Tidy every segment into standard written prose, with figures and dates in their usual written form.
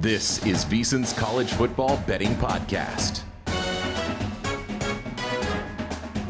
This is VSiN's College Football Betting Podcast.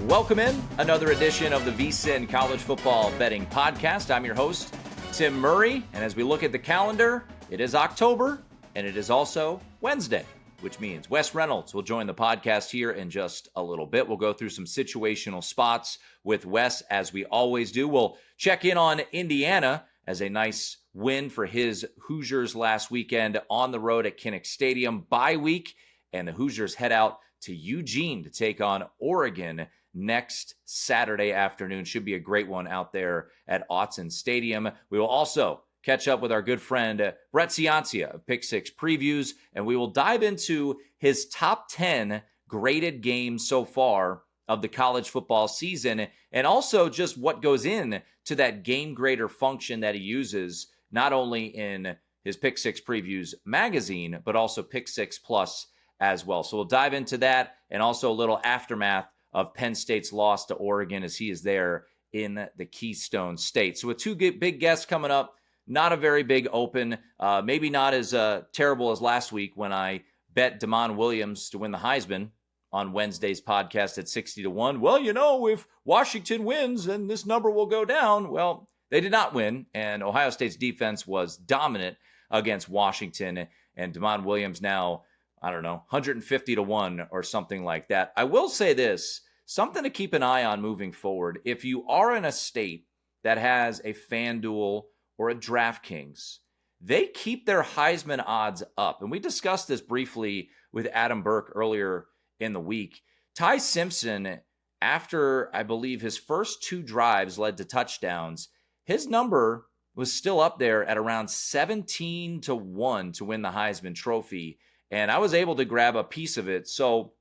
Welcome in another edition of the VSiN College Football Betting Podcast. I'm your host, Tim Murray, and as we look at the calendar, it is October, and it is also Wednesday, which means Wes Reynolds will join the podcast here in just a little bit. We'll go through some situational spots with Wes, as we always do. We'll check in on Indiana as a nice win for his Hoosiers last weekend on the road at Kinnick Stadium. Bye week, and the Hoosiers head out to Eugene to take on Oregon next Saturday afternoon. Should be a great one out there at Autzen Stadium. We will also catch up with our good friend Brett Ciancia of Pick Six Previews, and we will dive into his top 10 graded games so far of the college football season, and also just what goes in to that game grader function that he uses, not only in his Pick Six Previews magazine, but also Pick Six Plus as well. So we'll dive into that, and also a little aftermath of Penn State's loss to Oregon as he is there in the Keystone State. So with two big guests coming up, not a very big open, maybe not as terrible as last week when I bet Damon Williams to win the Heisman on Wednesday's podcast at 60-1. Well, you know, if Washington wins, then this number will go down. Well, they did not win, and Ohio State's defense was dominant against Washington, and Damon Williams now, I don't know, 150-1 or something like that. I will say this, something to keep an eye on moving forward. If you are in a state that has a FanDuel or a DraftKings, they keep their Heisman odds up. And we discussed this briefly with Adam Burke earlier in the week. Ty Simpson, after I believe his first two drives led to touchdowns, his number was still up there at around 17-1 to win the Heisman Trophy. And I was able to grab a piece of it. So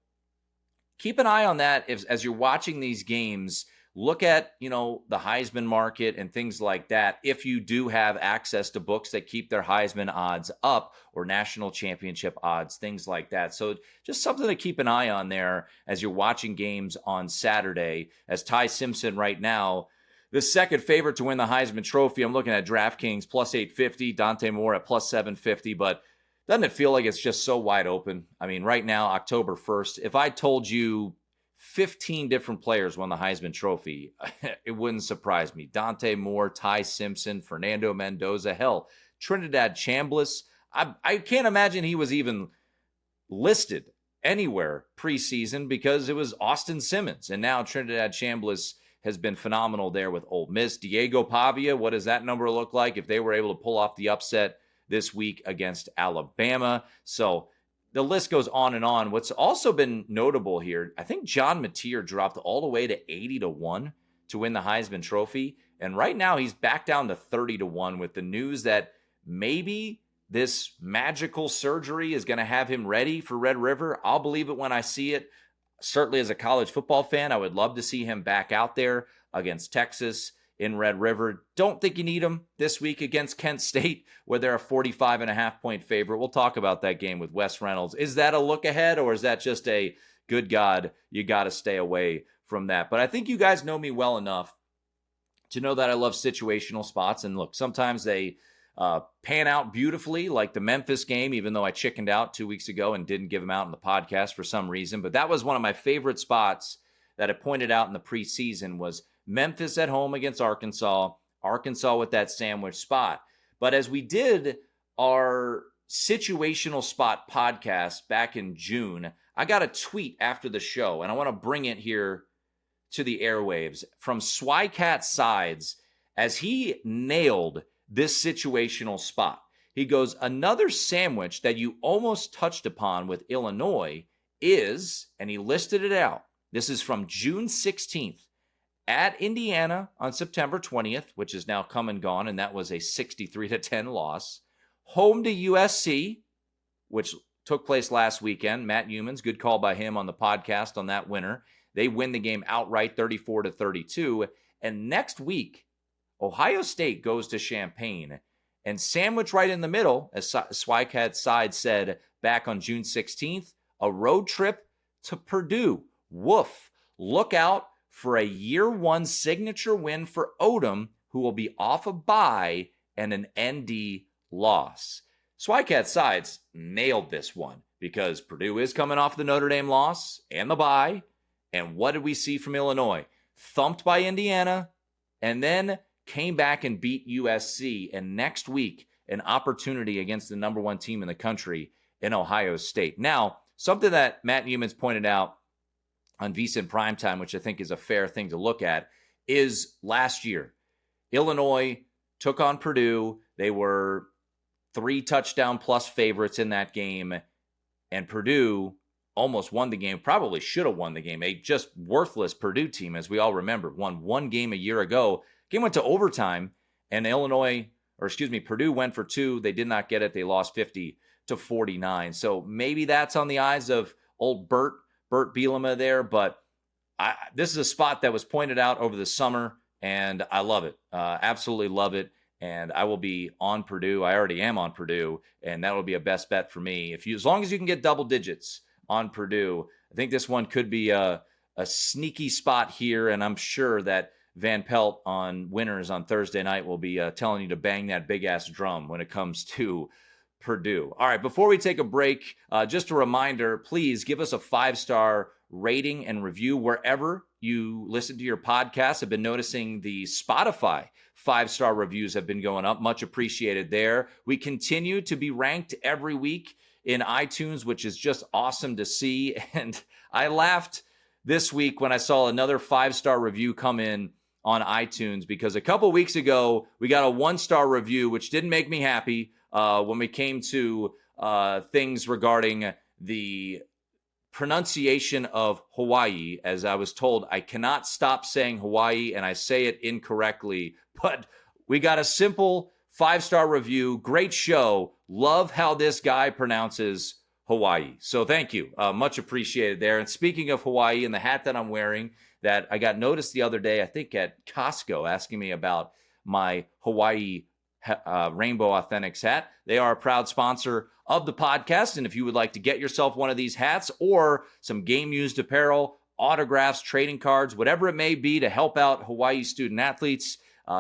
keep an eye on that as you're watching these games. Look at, the Heisman market and things like that if you do have access to books that keep their Heisman odds up, or national championship odds, things like that. So just something to keep an eye on there as you're watching games on Saturday, as Ty Simpson right now, the second favorite to win the Heisman Trophy. I'm looking at DraftKings plus 850, Dante Moore at plus 750, but doesn't it feel like it's just so wide open? I mean, right now, October 1st, if I told you 15 different players won the Heisman Trophy, it wouldn't surprise me. Dante Moore, Ty Simpson, Fernando Mendoza, hell, Trinidad Chambliss. I can't imagine he was even listed anywhere preseason because it was Austin Simmons. And now Trinidad Chambliss has been phenomenal there with Ole Miss. Diego Pavia, what does that number look like if they were able to pull off the upset this week against Alabama? So the list goes on and on. What's also been notable here, I think John Mateer dropped all the way to 80-1 to win the Heisman Trophy. And right now he's back down to 30-1 with the news that maybe this magical surgery is going to have him ready for Red River. I'll believe it when I see it. Certainly as a college football fan, I would love to see him back out there against Texas in Red River. Don't think you need him this week against Kent State, where they're a 45.5-point favorite. We'll talk about that game with Wes Reynolds. Is that a look ahead, or is that just a good God, you got to stay away from that? But I think you guys know me well enough to know that I love situational spots. And look, sometimes they pan out beautifully, like the Memphis game, even though I chickened out 2 weeks ago and didn't give them out in the podcast for some reason. But that was one of my favorite spots that I pointed out in the preseason, was Memphis at home against Arkansas with that sandwich spot. But as we did our situational spot podcast back in June, I got a tweet after the show, and I want to bring it here to the airwaves from Swycat Sides as he nailed this situational spot. He goes, another sandwich that you almost touched upon with Illinois is, and he listed it out. This is from June 16th. At Indiana on September 20th, which is now come and gone, and that was a 63-10 loss. Home to USC, which took place last weekend. Matt Humans, good call by him on the podcast on that winner. They win the game outright 34-32. And next week, Ohio State goes to Champaign. And sandwich right in the middle, as Swycat Side said back on June 16th, a road trip to Purdue. Woof. Look out for a year one signature win for Odom, who will be off a bye, and an ND loss. Swycat sides nailed this one because Purdue is coming off the Notre Dame loss and the bye. And what did we see from Illinois? Thumped by Indiana and then came back and beat USC. And next week, an opportunity against the number one team in the country in Ohio State. Now, something that Matt Newman's pointed out on VSiN Primetime, which I think is a fair thing to look at, is last year, Illinois took on Purdue. They were 3 touchdown plus favorites in that game, and Purdue almost won the game, probably should have won the game. A just worthless Purdue team, as we all remember, won one game a year ago. Game went to overtime, and Purdue went for 2. They did not get it. They lost 50-49. So maybe that's on the eyes of old Bert Bielema there, but this is a spot that was pointed out over the summer, and I love it. Absolutely love it. And I will be on Purdue. I already am on Purdue, and that will be a best bet for me. As long as you can get double digits on Purdue, I think this one could be a sneaky spot here, and I'm sure that Van Pelt on Winners on Thursday night will be telling you to bang that big-ass drum when it comes to Purdue. All right, before we take a break, just a reminder, please give us a 5-star rating and review wherever you listen to your podcast. I've been noticing the Spotify 5-star reviews have been going up. Much appreciated there. We continue to be ranked every week in iTunes, which is just awesome to see. And I laughed this week when I saw another 5-star review come in on iTunes, because a couple weeks ago, we got a 1-star review, which didn't make me happy when we came to things regarding the pronunciation of Hawaii. As I was told, I cannot stop saying Hawaii, and I say it incorrectly. But we got a simple 5-star review. Great show. Love how this guy pronounces Hawaii. So thank you. Much appreciated there. And speaking of Hawaii and the hat that I'm wearing, that I got noticed the other day, I think at Costco, asking me about my Hawaii Rainbow Authentics hat. They are a proud sponsor of the podcast. And if you would like to get yourself one of these hats or some game-used apparel, autographs, trading cards, whatever it may be to help out Hawaii student athletes,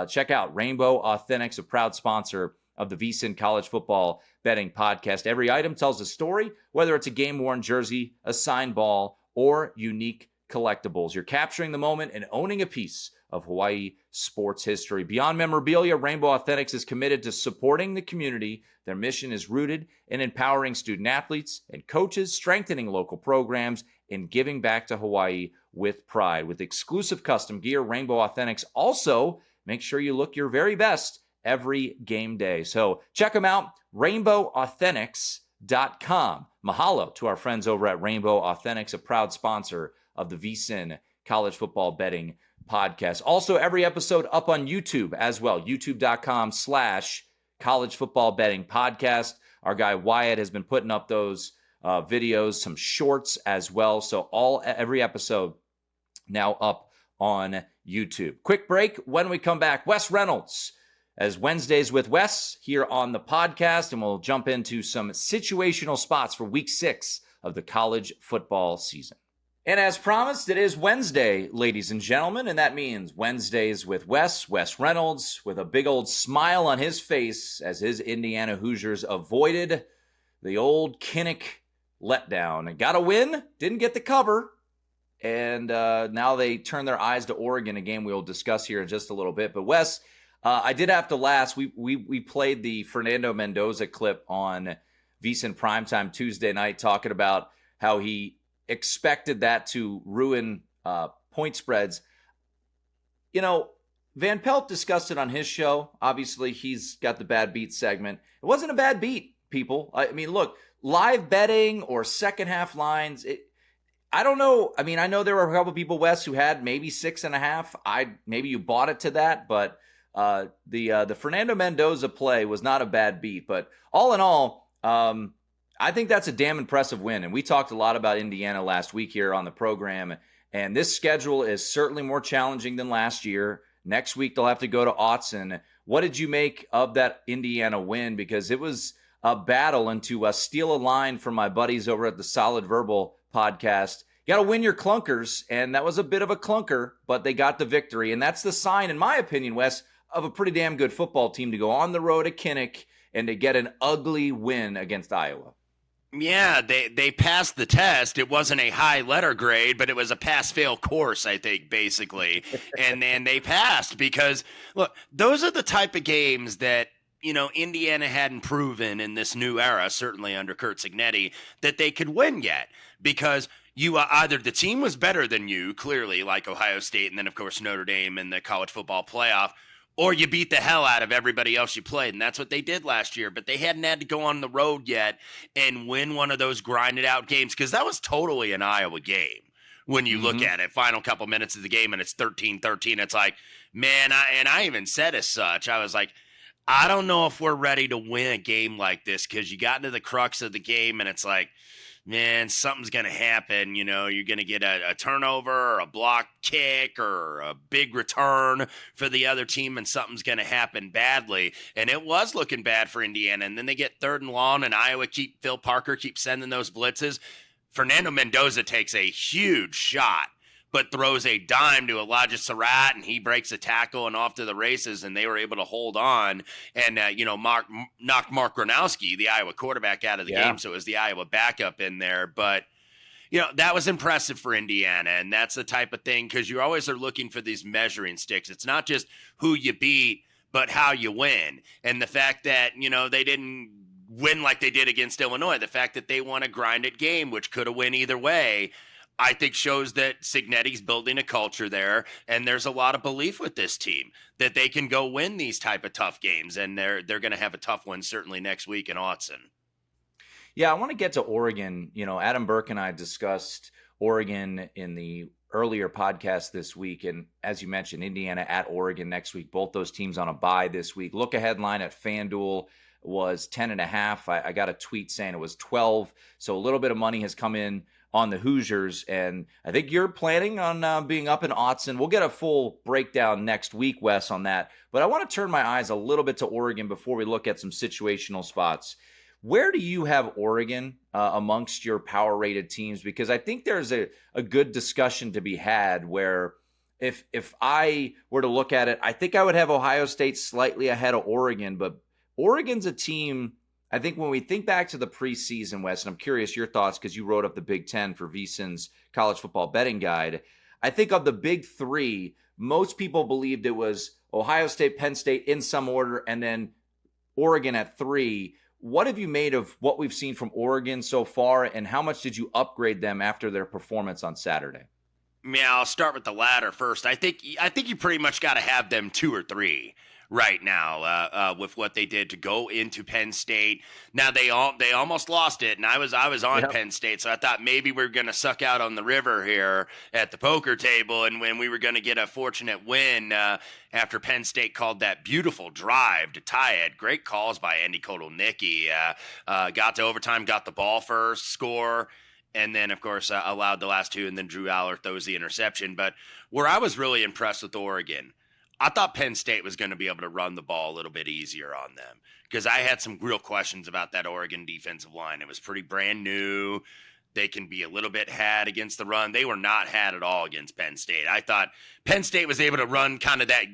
check out Rainbow Authentics, a proud sponsor of the VSiN College Football Betting Podcast. Every item tells a story, whether it's a game-worn jersey, a signed ball, or unique collectibles. You're capturing the moment and owning a piece of Hawaii sports history. Beyond memorabilia, Rainbow Authentics is committed to supporting the community. Their mission is rooted in empowering student athletes and coaches, strengthening local programs, and giving back to Hawaii with pride. With exclusive custom gear, Rainbow Authentics also make sure you look your very best every game day. So check them out, rainbowauthentics.com. Mahalo to our friends over at Rainbow Authentics, a proud sponsor of the VSiN College Football Betting Podcast. Also, every episode up on YouTube as well, youtube.com/College Football Betting Podcast. Our guy Wyatt has been putting up those videos, some shorts as well. So every episode now up on YouTube. Quick break. When we come back, Wes Reynolds as Wednesdays with Wes here on the podcast, and we'll jump into some situational spots for week 6 of the college football season. And as promised, it is Wednesday, ladies and gentlemen, and that means Wednesdays with Wes Reynolds, with a big old smile on his face as his Indiana Hoosiers avoided the old Kinnick letdown. And got a win, didn't get the cover, and now they turn their eyes to Oregon, a game we will discuss here in just a little bit. But Wes, I did have to laugh. We played the Fernando Mendoza clip on VSiN Primetime Tuesday night, talking about how he expected that to ruin point spreads. You know, Van Pelt discussed it on his show. Obviously, he's got the bad beat segment. It wasn't a bad beat, people. I mean, look, live betting or second half lines, I don't know. I mean, I know there were a couple people, Wes, who had maybe 6.5. Maybe you bought it to that, but the Fernando Mendoza play was not a bad beat. But all in all, I think that's a damn impressive win. And we talked a lot about Indiana last week here on the program. And this schedule is certainly more challenging than last year. Next week, they'll have to go to Autzen. What did you make of that Indiana win? Because it was a battle, and to steal a line from my buddies over at the Solid Verbal podcast, you got to win your clunkers. And that was a bit of a clunker, but they got the victory. And that's the sign, in my opinion, Wes, of a pretty damn good football team, to go on the road at Kinnick and to get an ugly win against Iowa. Yeah, they passed the test. It wasn't a high letter grade, but it was a pass-fail course, I think, basically. and they passed because, look, those are the type of games that, Indiana hadn't proven in this new era, certainly under Curt Cignetti, that they could win yet. Because you either the team was better than you, clearly, like Ohio State, and then, of course, Notre Dame in the college football playoff, or you beat the hell out of everybody else you played, and that's what they did last year. But they hadn't had to go on the road yet and win one of those grinded-out games, because that was totally an Iowa game when you look at it. Final couple minutes of the game, and it's 13-13. It's like, man, I even said as such, I was like, I don't know if we're ready to win a game like this, because you got into the crux of the game, and it's like, man, something's going to happen. You're going to get a turnover or a block kick or a big return for the other team, and something's going to happen badly. And it was looking bad for Indiana. And then they get 3rd and long, and Phil Parker keeps sending those blitzes. Fernando Mendoza takes a huge shot, but throws a dime to Elijah Surratt, and he breaks a tackle and off to the races, and they were able to hold on and, knocked Mark Gronowski, the Iowa quarterback, out of the game, so it was the Iowa backup in there. But, that was impressive for Indiana, and that's the type of thing, because you always are looking for these measuring sticks. It's not just who you beat, but how you win. And the fact that, they didn't win like they did against Illinois, the fact that they won a grinded game, which could have went either way, I think shows that Cignetti's building a culture there, and there's a lot of belief with this team that they can go win these type of tough games, and they're going to have a tough one certainly next week in Autzen. Yeah, I want to get to Oregon. Adam Burke and I discussed Oregon in the earlier podcast this week, and as you mentioned, Indiana at Oregon next week. Both those teams on a bye this week. Look ahead line at FanDuel was 10.5. I got a tweet saying it was 12, so a little bit of money has come in on the Hoosiers, and I think you're planning on being up in Autzen. We'll get a full breakdown next week, Wes, on that. But I want to turn my eyes a little bit to Oregon before we look at some situational spots. Where do you have Oregon amongst your power-rated teams? Because I think there's a good discussion to be had where if I were to look at it, I think I would have Ohio State slightly ahead of Oregon, but Oregon's a team. I think when we think back to the preseason, Wes, and I'm curious your thoughts because you wrote up the Big Ten for VSiN's college football betting guide. I think of the big three, most people believed it was Ohio State, Penn State in some order, and then Oregon at 3. What have you made of what we've seen from Oregon so far, and how much did you upgrade them after their performance on Saturday? Yeah, I'll start with the latter first. I think you pretty much got to have them 2 or 3. Right now, with what they did to go into Penn State. Now they almost lost it, and I was on Penn State, so I thought maybe we were going to suck out on the river here at the poker table, and when we were going to get a fortunate win after Penn State called that beautiful drive to tie it. Great calls by Andy Kotelnicki. Got to overtime, got the ball first, score. And then, of course, allowed the last 2, and then Drew Aller throws the interception. But where I was really impressed with Oregon, I thought Penn State was going to be able to run the ball a little bit easier on them because I had some real questions about that Oregon defensive line. It was pretty brand new. They can be a little bit had against the run. They were not had at all against Penn State. I thought Penn State was able to run kind of that,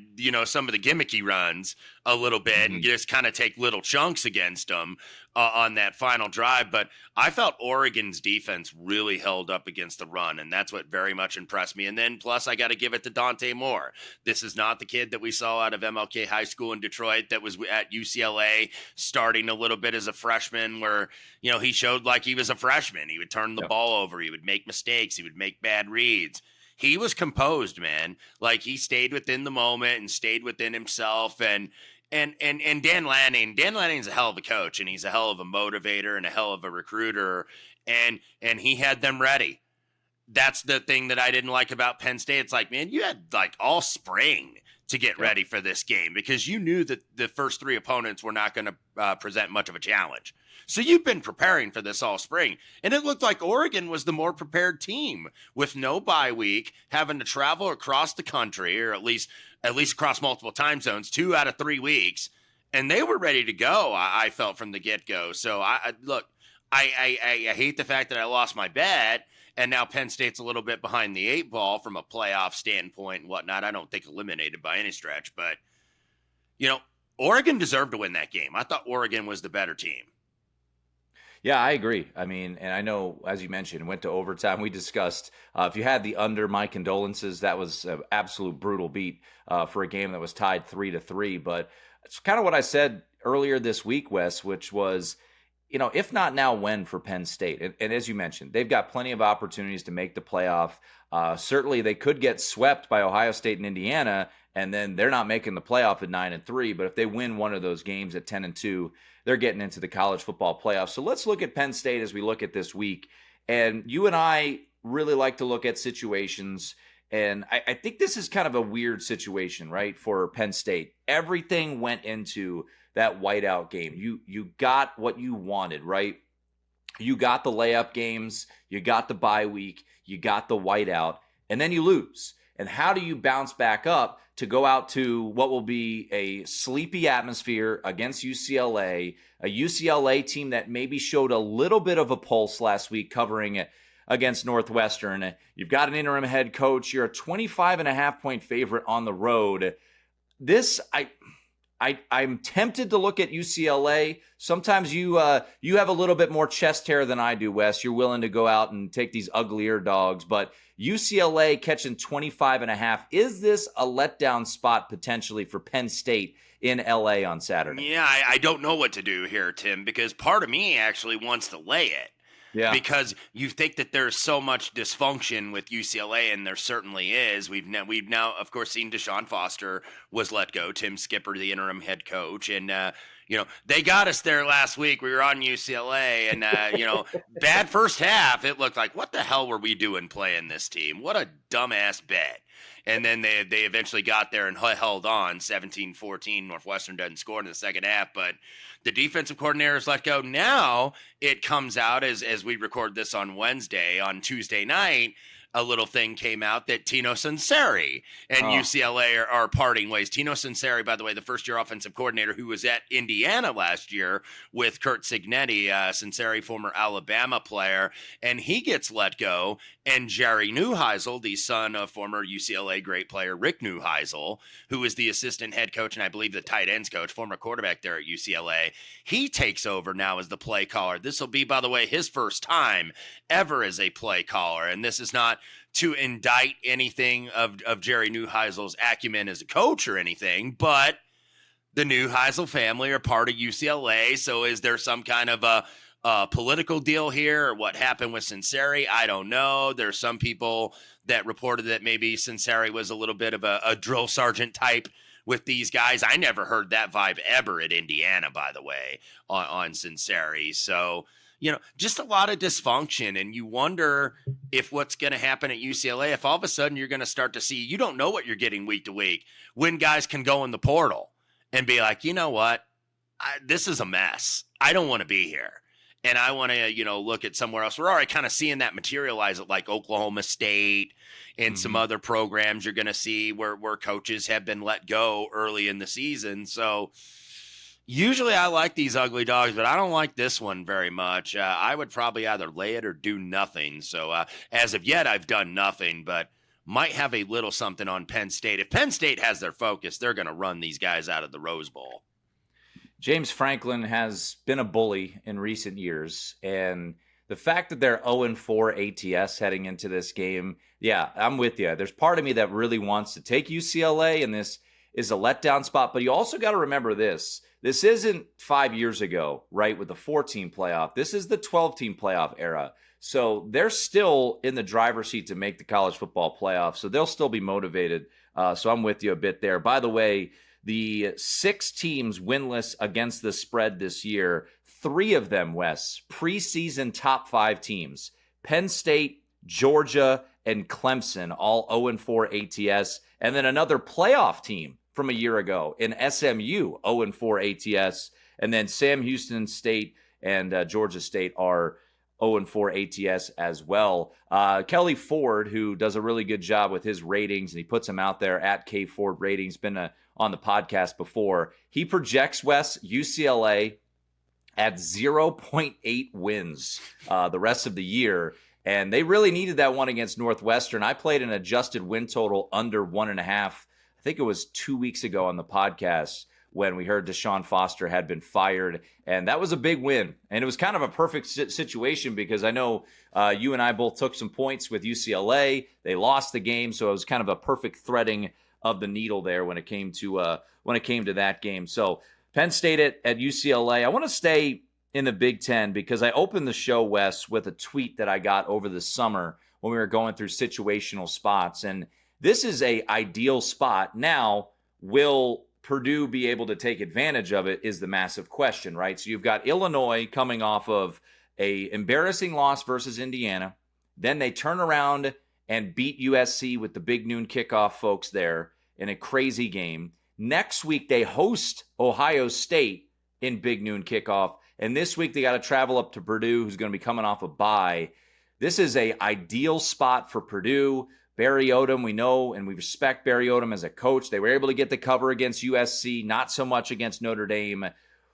some of the gimmicky runs a little bit and just kind of take little chunks against them on that final drive. But I felt Oregon's defense really held up against the run, and that's what very much impressed me. And then plus I got to give it to Dante Moore. This is not the kid that we saw out of MLK High School in Detroit that was at UCLA starting a little bit as a freshman where, he showed like he was a freshman. He would turn the ball over. He would make mistakes. He would make bad reads. He was composed, man. Like he stayed within the moment and stayed within himself. And Dan Lanning's a hell of a coach, and he's a hell of a motivator and a hell of a recruiter. And he had them ready. That's the thing that I didn't like about Penn State. It's like, man, you had like all spring to get ready for this game because you knew that the first 3 opponents were not going to present much of a challenge. So you've been preparing for this all spring. And it looked like Oregon was the more prepared team with no bye week, having to travel across the country, or at least across multiple time zones, 2 out of 3 weeks. And they were ready to go, I felt from the get-go. So, I hate the fact that I lost my bet, and now Penn State's a little bit behind the 8 ball from a playoff standpoint and whatnot. I don't think eliminated by any stretch, but, Oregon deserved to win that game. I thought Oregon was the better team. Yeah, I agree. I mean, and I know, as you mentioned, went to overtime. We discussed if you had the under, my condolences. That was an absolute brutal beat for a game that was tied 3-3. But it's kind of what I said earlier this week, Wes, which was, if not now, when for Penn State? And as you mentioned, they've got plenty of opportunities to make the playoff. Certainly, they could get swept by Ohio State and Indiana, and then they're not making the playoff at 9-3. But if they win one of those games at 10-2, they're getting into the college football playoff. So let's look at Penn State as we look at this week. And you and I really like to look at situations. And I think this is kind of a weird situation, right, for Penn State. Everything went into that whiteout game. You got what you wanted, right? You got the layup games. You got the bye week. You got the whiteout. And then you lose. And how do you bounce back up to go out to what will be a sleepy atmosphere against UCLA, a UCLA team that maybe showed a little bit of a pulse last week covering it against Northwestern? You've got an interim head coach. You're a 25.5-point favorite on the road. I'm tempted to look at UCLA. Sometimes you have a little bit more chest hair than I do, Wes. You're willing to go out and take these uglier dogs, but UCLA catching 25.5. Is this a letdown spot potentially for Penn State in LA on Saturday? Yeah, I don't know what to do here, Tim, because part of me actually wants to lay it. Yeah. Because you think that there's so much dysfunction with UCLA, and there certainly is. We've now, of course, seen Deshaun Foster was let go, Tim Skipper, the interim head coach, and they got us there last week. We were on UCLA, and bad first half. It looked like, what the hell were we doing playing this team? What a dumbass bet. And then they eventually got there and held on 17-14. Northwestern doesn't score in the second half, but the defensive coordinator is let go. Now it comes out as we record this on Wednesday, on Tuesday night, a little thing came out that Tino Sunseri and UCLA are parting ways. Tino Sunseri, by the way, the first-year offensive coordinator who was at Indiana last year with Curt Cignetti, Sunseri, former Alabama player, and he gets let go. And Jerry Neuheisel, the son of former UCLA great player Rick Neuheisel, who is the assistant head coach and I believe the tight ends coach, former quarterback there at UCLA, he takes over now as the play caller. This will be, by the way, his first time ever as a play caller, and this is not to indict anything of Jerry Neuheisel's acumen as a coach or anything, but the Neuheisel family are part of UCLA, so is there some kind of a political deal here, or what happened with Sunseri? I don't know. There's some people that reported that maybe Sunseri was a little bit of a drill sergeant type with these guys. I never heard that vibe ever at Indiana, by the way, on Sunseri. So, just a lot of dysfunction, and you wonder if what's going to happen at UCLA, if all of a sudden you're going to start to see, you don't know what you're getting week to week, when guys can go in the portal and be like, you know what, this is a mess. I don't want to be here. And I want to, look at somewhere else. We're already kind of seeing that materialize at like Oklahoma State and some other programs you're going to see where coaches have been let go early in the season. So usually I like these ugly dogs, but I don't like this one very much. I would probably either lay it or do nothing. So as of yet, I've done nothing, but might have a little something on Penn State. If Penn State has their focus, they're going to run these guys out of the Rose Bowl. James Franklin has been a bully in recent years, and the fact that they're 0-4 ATS heading into this game, yeah, I'm with you. There's part of me that really wants to take UCLA, and this is a letdown spot, but you also got to remember this. This isn't 5 years ago, right, with the 14 playoff. This is the 12-team playoff era. So they're still in the driver's seat to make the college football playoff, so they'll still be motivated. So I'm with you a bit there. By the way, the 6 teams winless against the spread this year, 3 of them, Wes, preseason top 5 teams. Penn State, Georgia, and Clemson, all 0-4 ATS. And then another playoff team from a year ago in SMU, 0-4 ATS. And then Sam Houston State and Georgia State are 0-4 ATS as well. Kelly Ford, who does a really good job with his ratings, and he puts them out there at K Ford Ratings, been on the podcast before. He projects, Wes, UCLA at 0.8 wins the rest of the year. And they really needed that one against Northwestern. I played an adjusted win total under 1.5. I think it was 2 weeks ago on the podcast when we heard Deshaun Foster had been fired. And that was a big win. And it was kind of a perfect situation because I know you and I both took some points with UCLA. They lost the game, so it was kind of a perfect threading of the needle there when it came to that game. So Penn State at UCLA. I want to stay in the Big Ten because I opened the show, Wes, with a tweet that I got over the summer when we were going through situational spots. And this is a ideal spot. Now, will Purdue be able to take advantage of it is the massive question, right? So you've got Illinois coming off of a embarrassing loss versus Indiana. Then they turn around and beat USC with the big noon kickoff folks there in a crazy game. Next week, they host Ohio State in big noon kickoff. And this week, they got to travel up to Purdue, who's going to be coming off a bye. This is an ideal spot for Purdue. Barry Odom, we know and we respect Barry Odom as a coach. They were able to get the cover against USC, not so much against Notre Dame.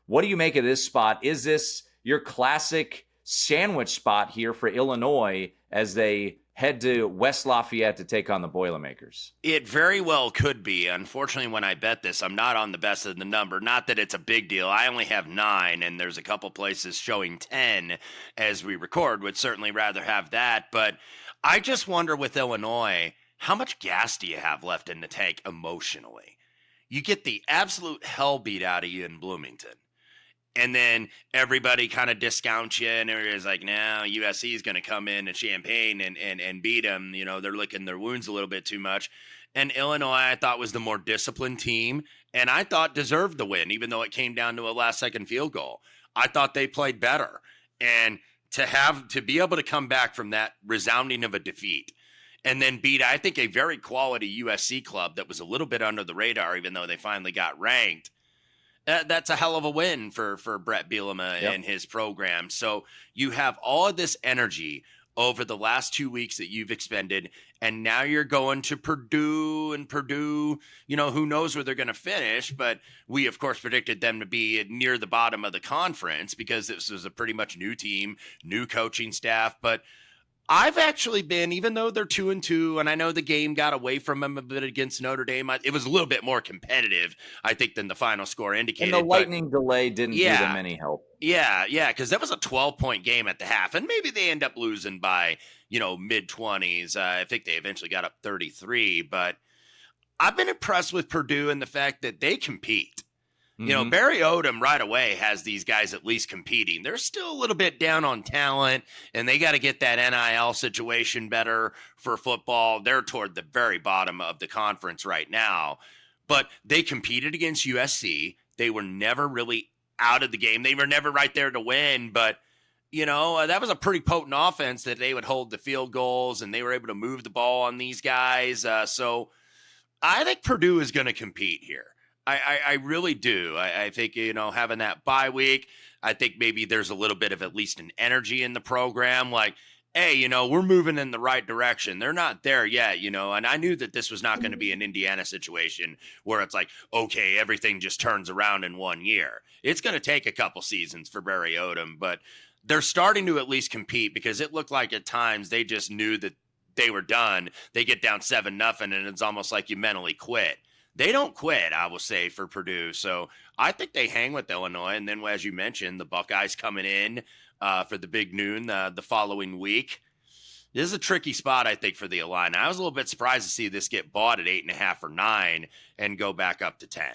What do you make of this spot? Is this your classic sandwich spot here for Illinois as they head to West Lafayette to take on the Boilermakers? It very well could be. Unfortunately, when I bet this, I'm not on the best of the number. Not that it's a big deal. I only have 9, and there's a couple places showing 10 as we record. Would certainly rather have that. But I just wonder with Illinois, how much gas do you have left in the tank emotionally? You get the absolute hell beat out of you in Bloomington. And then everybody kind of discounts you, and everybody's like, no, USC is going to come in Champaign and beat them. You know, they're licking their wounds a little bit too much. And Illinois, I thought, was the more disciplined team, and I thought deserved the win, even though it came down to a last-second field goal. I thought they played better. And to be able to come back from that resounding of a defeat and then beat, I think, a very quality USC club that was a little bit under the radar, even though they finally got ranked, that's a hell of a win for Brett Bielema and his program. So you have all of this energy over the last 2 weeks that you've expended, and now you're going to Purdue, and Purdue, you know, who knows where they're going to finish, but we, of course, predicted them to be near the bottom of the conference because this was a pretty much new team, new coaching staff, but I've actually been, even though they're 2-2, and I know the game got away from them a bit against Notre Dame, it was a little bit more competitive, I think, than the final score indicated. And the lightning delay didn't do them any help. Yeah, because that was a 12-point game at the half, and maybe they end up losing by, mid-20s. I think they eventually got up 33, but I've been impressed with Purdue and the fact that they compete. Mm-hmm. Barry Odom right away has these guys at least competing. They're still a little bit down on talent, and they got to get that NIL situation better for football. They're toward the very bottom of the conference right now. But they competed against USC. They were never really out of the game. They were never right there to win, but that was a pretty potent offense that they would hold the field goals, and they were able to move the ball on these guys. So I think Purdue is going to compete here. I really do. I think, having that bye week, I think maybe there's a little bit of at least an energy in the program. Like, hey, we're moving in the right direction. They're not there yet, and I knew that this was not going to be an Indiana situation where it's like, okay, everything just turns around in 1 year. It's going to take a couple seasons for Barry Odom, but they're starting to at least compete because it looked like at times they just knew that they were done. They get down 7-0, and it's almost like you mentally quit. They don't quit, I will say, for Purdue. So I think they hang with Illinois. And then, as you mentioned, the Buckeyes coming in for the big noon the following week. This is a tricky spot, I think, for the Illini. I was a little bit surprised to see this get bought at 8.5 or 9 and go back up to 10.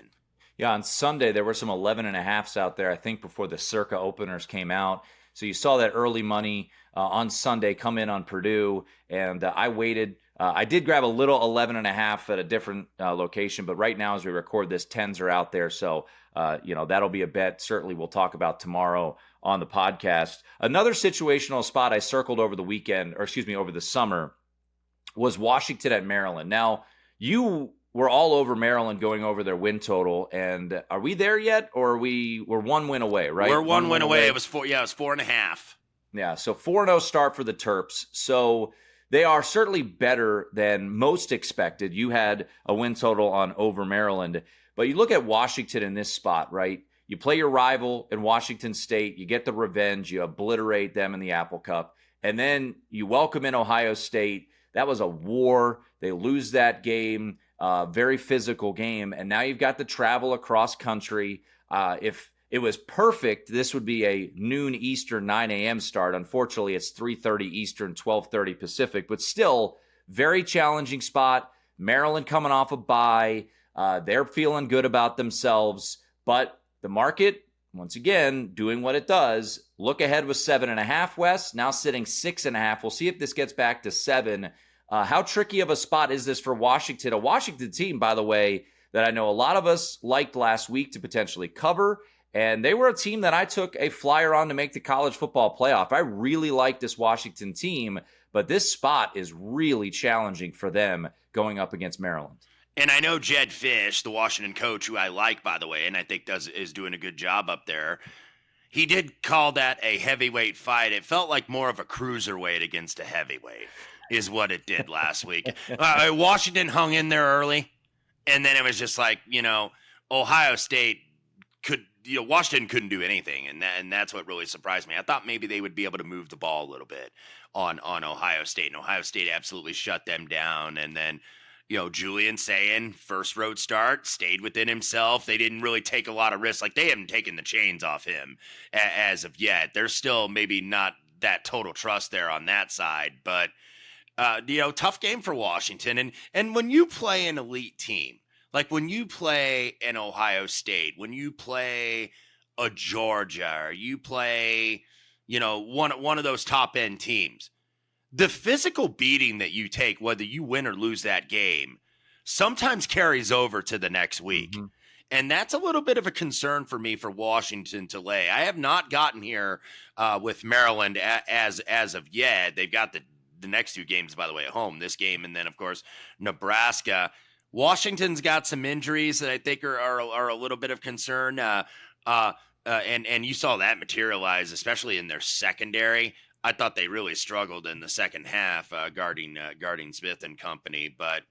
Yeah, on Sunday, there were some 11.5s out there, I think, before the Circa openers came out. So you saw that early money on Sunday come in on Purdue, and I waited. I did grab a little 11.5 at a different location, but right now as we record this, 10s are out there. So, that'll be a bet. Certainly we'll talk about tomorrow on the podcast. Another situational spot I circled over the summer was Washington at Maryland. Now, you were all over Maryland going over their win total, and are we there yet, or we're 1 win away, right? We're one win away. It was 4.5. Yeah, so 4-0 start for the Terps. So they are certainly better than most expected. You had a win total on over Maryland, but you look at Washington in this spot, right? You play your rival in Washington State, you get the revenge, you obliterate them in the Apple Cup, and then you welcome in Ohio State. That was a war. They lose that game. Very physical game. And now you've got the travel across country. If it was perfect, this would be a noon Eastern, 9 a.m. start. Unfortunately, it's 3:30 Eastern, 12:30 Pacific, but still very challenging spot. Maryland coming off a bye. They're feeling good about themselves, but the market, once again, doing what it does. Look ahead with 7.5, Wes. Now sitting 6.5. We'll see if this gets back to 7. How tricky of a spot is this for Washington? A Washington team, by the way, that I know a lot of us liked last week to potentially cover. And they were a team that I took a flyer on to make the college football playoff. I really like this Washington team, but this spot is really challenging for them going up against Maryland. And I know Jed Fish, the Washington coach, who I like, by the way, and I think is doing a good job up there. He did call that a heavyweight fight. It felt like more of a cruiserweight against a heavyweight is what it did last week. Washington hung in there early, and then it was just like, Ohio State Washington couldn't do anything, and that's what really surprised me. I thought maybe they would be able to move the ball a little bit on Ohio State, and Ohio State absolutely shut them down. And then, Julian saying first road start, stayed within himself. They didn't really take a lot of risks. Like, they haven't taken the chains off him as of yet. There's still maybe not that total trust there on that side, but tough game for Washington. And when you play an elite team, like when you play an Ohio State, when you play a Georgia, or you play, one of those top end teams, the physical beating that you take, whether you win or lose that game, sometimes carries over to the next week. Mm-hmm. And that's a little bit of a concern for me for Washington to lay. I have not gotten here with Maryland as of yet. They've got the next 2 games, by the way, at home, this game, and then, of course, Nebraska. Washington's got some injuries that I think are a little bit of concern. And you saw that materialize, especially in their secondary. I thought they really struggled in the second half guarding Smith and company. But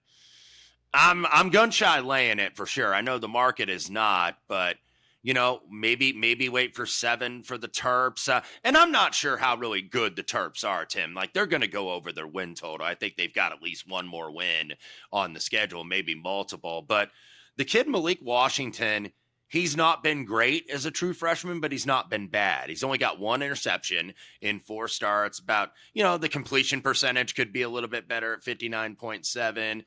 I'm gun shy laying it for sure. I know the market is not, but maybe wait for 7 for the Terps. And I'm not sure how really good the Terps are, Tim. Like, they're going to go over their win total. I think they've got at least one more win on the schedule, maybe multiple. But the kid Malik Washington, he's not been great as a true freshman, but he's not been bad. He's only got 1 interception in 4 starts. About, the completion percentage could be a little bit better at 59.7.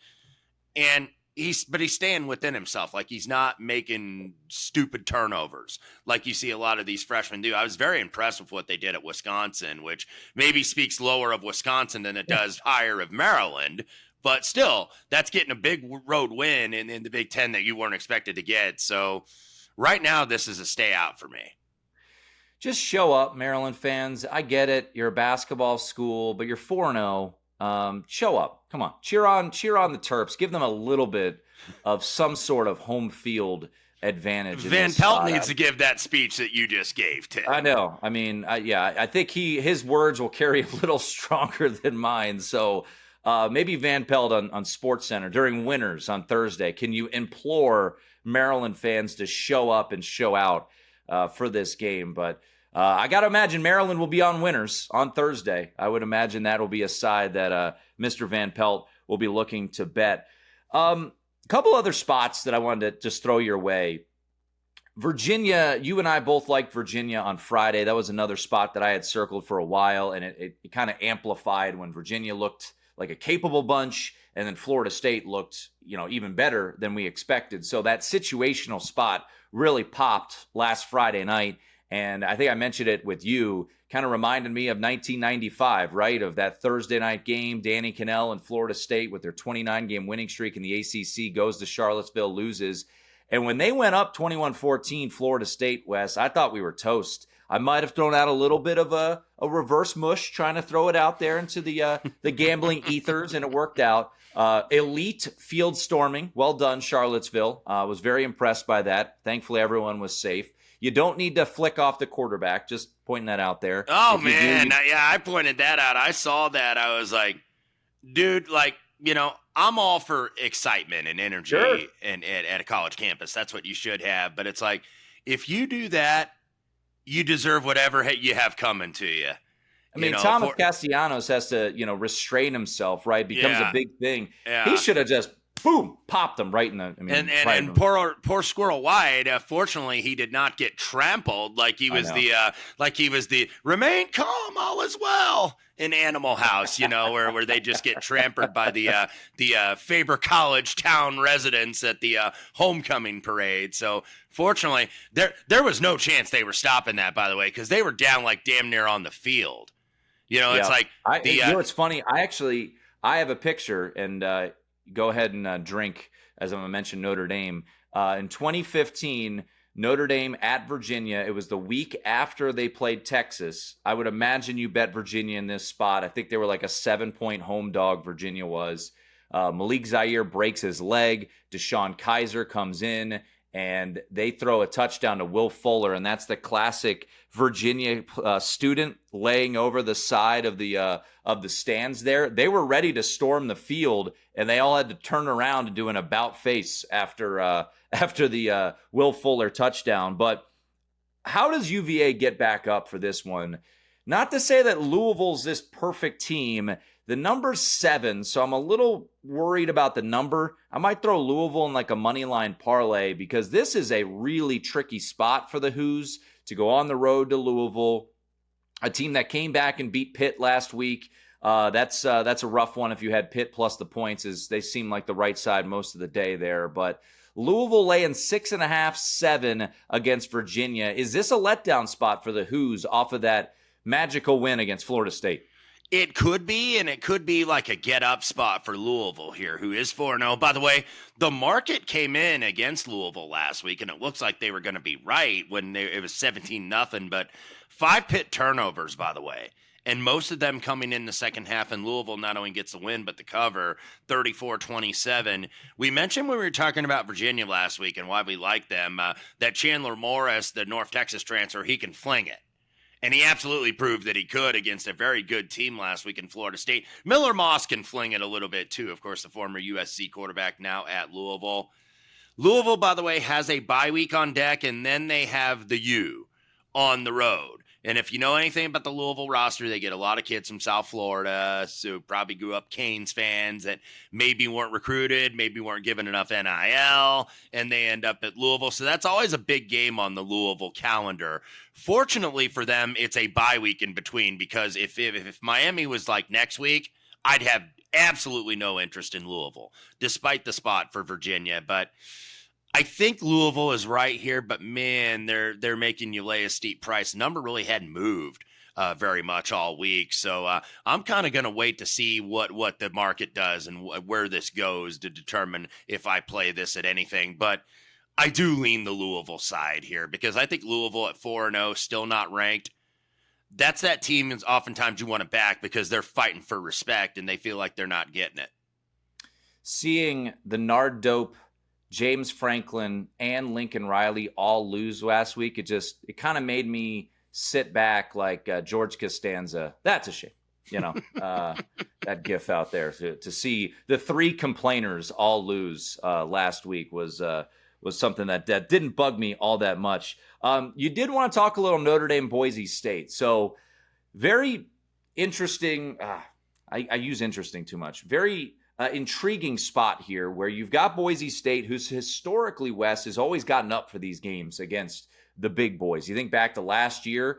And he's staying within himself. Like, he's not making stupid turnovers like you see a lot of these freshmen do. I was very impressed with what they did at Wisconsin, which maybe speaks lower of Wisconsin than it does higher of Maryland. But still, that's getting a big road win in the Big Ten that you weren't expected to get. So right now, this is a stay out for me. Just show up, Maryland fans. I get it. You're a basketball school, but you're 4-0. Show up. Come on. Cheer on the Terps. Give them a little bit of some sort of home field advantage. Van Pelt needs to give that speech that you just gave, Tim. I know. I mean, I think his words will carry a little stronger than mine. So maybe Van Pelt on SportsCenter during Winners on Thursday. Can you implore Maryland fans to show up and show out for this game? But I got to imagine Maryland will be on Winners on Thursday. I would imagine that will be a side that Mr. Van Pelt will be looking to bet. A couple other spots that I wanted to just throw your way. Virginia, you and I both liked Virginia on Friday. That was another spot that I had circled for a while, and it kind of amplified when Virginia looked like a capable bunch, and then Florida State looked, even better than we expected. So that situational spot really popped last Friday night. And I think I mentioned it with you, kind of reminded me of 1995, right? Of that Thursday night game, Danny Cannell and Florida State with their 29-game winning streak in the ACC goes to Charlottesville, loses. And when they went up 21-14, Florida State, Wes, I thought we were toast. I might have thrown out a little bit of a reverse mush, trying to throw it out there into the gambling ethers, and it worked out. Elite field storming. Well done, Charlottesville. I was very impressed by that. Thankfully, everyone was safe. You don't need to flick off the quarterback. Just pointing that out there. Oh, man. Yeah, I pointed that out. I saw that. I was like, dude, I'm all for excitement and energy sure. and at a college campus. That's what you should have. But it's like, if you do that, you deserve whatever you have coming to you. I mean, Thomas Castellanos has to, restrain himself, right? Becomes a big thing. Yeah. He should have just boom, popped him right in the. And poor Squirrel White. Fortunately, he did not get trampled like he was the remain calm, all is well in Animal House. Where they just get trampled by the Faber College town residents at the homecoming parade. So fortunately, there was no chance they were stopping that. By the way, because they were down like damn near on the field. It's like it's funny. I have a picture and. Go ahead and drink, as I'm going to mention Notre Dame. In 2015, Notre Dame at Virginia, it was the week after they played Texas. I would imagine you bet Virginia in this spot. I think they were like a 7-point home dog, Virginia was. Malik Zaire breaks his leg. Deshaun Kaiser comes in, and they throw a touchdown to Will Fuller, and that's the classic Virginia student laying over the side of the stands there. They were ready to storm the field, and they all had to turn around and do an about face after the Will Fuller touchdown. But how does UVA get back up for this one? Not to say that Louisville's this perfect team. The number's 7, so I'm a little worried about the number. I might throw Louisville in like a money line parlay because this is a really tricky spot for the Hoos to go on the road to Louisville, a team that came back and beat Pitt last week. That's a rough one if you had Pitt plus the points, as they seem like the right side most of the day there. But Louisville laying 6.5, 7 against Virginia. Is this a letdown spot for the Hoos off of that magical win against Florida State? It could be, and it could be like a get-up spot for Louisville here, who is 4-0. By the way, the market came in against Louisville last week, and it looks like they were going to be right when it was 17-0, but 5 Pitt turnovers, by the way, and most of them coming in the second half, and Louisville not only gets the win, but the cover, 34-27. We mentioned when we were talking about Virginia last week and why we like them, that Chandler Morris, the North Texas transfer, he can fling it. And he absolutely proved that he could against a very good team last week in Florida State. Miller Moss can fling it a little bit too. Of course, the former USC quarterback now at Louisville. Louisville, by the way, has a bye week on deck, and then they have the U on the road. And if you know anything about the Louisville roster, they get a lot of kids from South Florida, so probably grew up Canes fans that maybe weren't recruited, maybe weren't given enough NIL, and they end up at Louisville. So that's always a big game on the Louisville calendar. Fortunately for them, it's a bye week in between, because if Miami was like next week, I'd have absolutely no interest in Louisville, despite the spot for Virginia. But I think Louisville is right here, but man, they're making you lay a steep price. Number really hadn't moved very much all week, so I'm kind of going to wait to see what the market does and where this goes to determine if I play this at anything. But I do lean the Louisville side here because I think Louisville at 4-0, still not ranked. That's that team is oftentimes you want to back because they're fighting for respect and they feel like they're not getting it. Seeing the Nard Dope, James Franklin, and Lincoln Riley all lose last week, it kind of made me sit back like George Costanza. That's a shame. That gif out there to see the 3 complainers all lose last week was something that didn't bug me all that much. You did want to talk a little Notre Dame, Boise State. So very interesting. I use interesting too much. Very intriguing spot here where you've got Boise State, who's historically, Wes, has always gotten up for these games against the big boys. You think back to last year,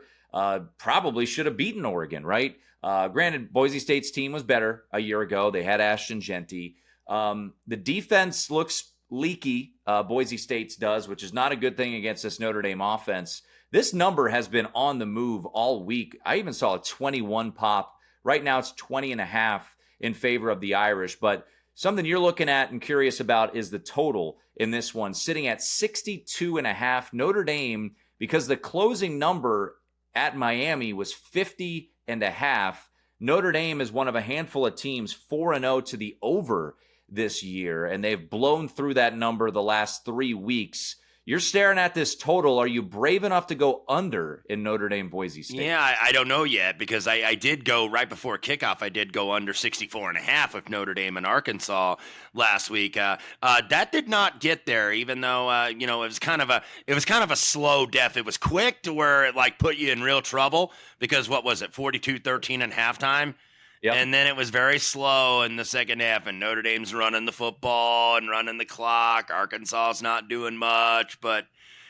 probably should have beaten Oregon, right? Granted, Boise State's team was better a year ago. They had Ashton Genty. The defense looks leaky, Boise State's does, which is not a good thing against this Notre Dame offense. This number has been on the move all week. I even saw a 21 pop. Right now it's 20.5 in favor of the Irish, but something you're looking at and curious about is the total in this one, sitting at 62.5. Notre Dame, because the closing number at Miami was 50.5. Notre Dame is one of a handful of teams 4-0 to the over this year, and they've blown through that number the last 3 weeks. You're staring at this total. Are you brave enough to go under in Notre Dame, Boise State? Yeah, I don't know yet because I did go right before kickoff. I did go under 64.5 with Notre Dame and Arkansas last week. That did not get there, even though it was kind of a slow death. It was quick to where it put you in real trouble because what was it, 42-13 at halftime. Yep. And then it was very slow in the second half, and Notre Dame's running the football and running the clock. Arkansas's not doing much, but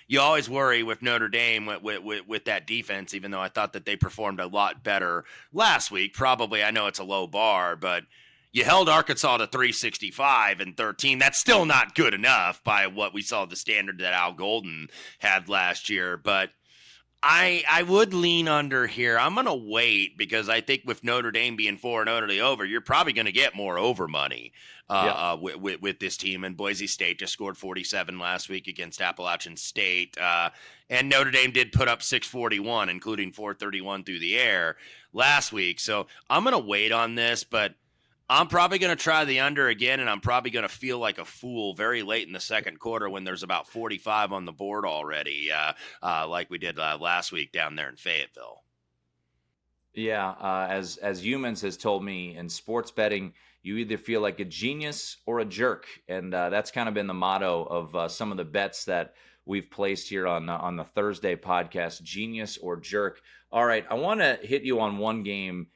you always worry with Notre Dame with that defense, even though I thought that they performed a lot better last week. Probably, I know it's a low bar, but you held Arkansas to 365 and 13. That's still not good enough by what we saw the standard that Al Golden had last year, but I would lean under here. I'm going to wait because I think with Notre Dame being 4-0 to the over, you're probably going to get more over money with this team. And Boise State just scored 47 last week against Appalachian State. And Notre Dame did put up 641, including 431 through the air last week. So I'm going to wait on this, but I'm probably going to try the under again, and I'm probably going to feel like a fool very late in the second quarter when there's about 45 on the board already, like we did last week down there in Fayetteville. Yeah, as Humans has told me, in sports betting, you either feel like a genius or a jerk, and that's kind of been the motto of some of the bets that we've placed here on the Thursday podcast, genius or jerk. All right, I want to hit you on one game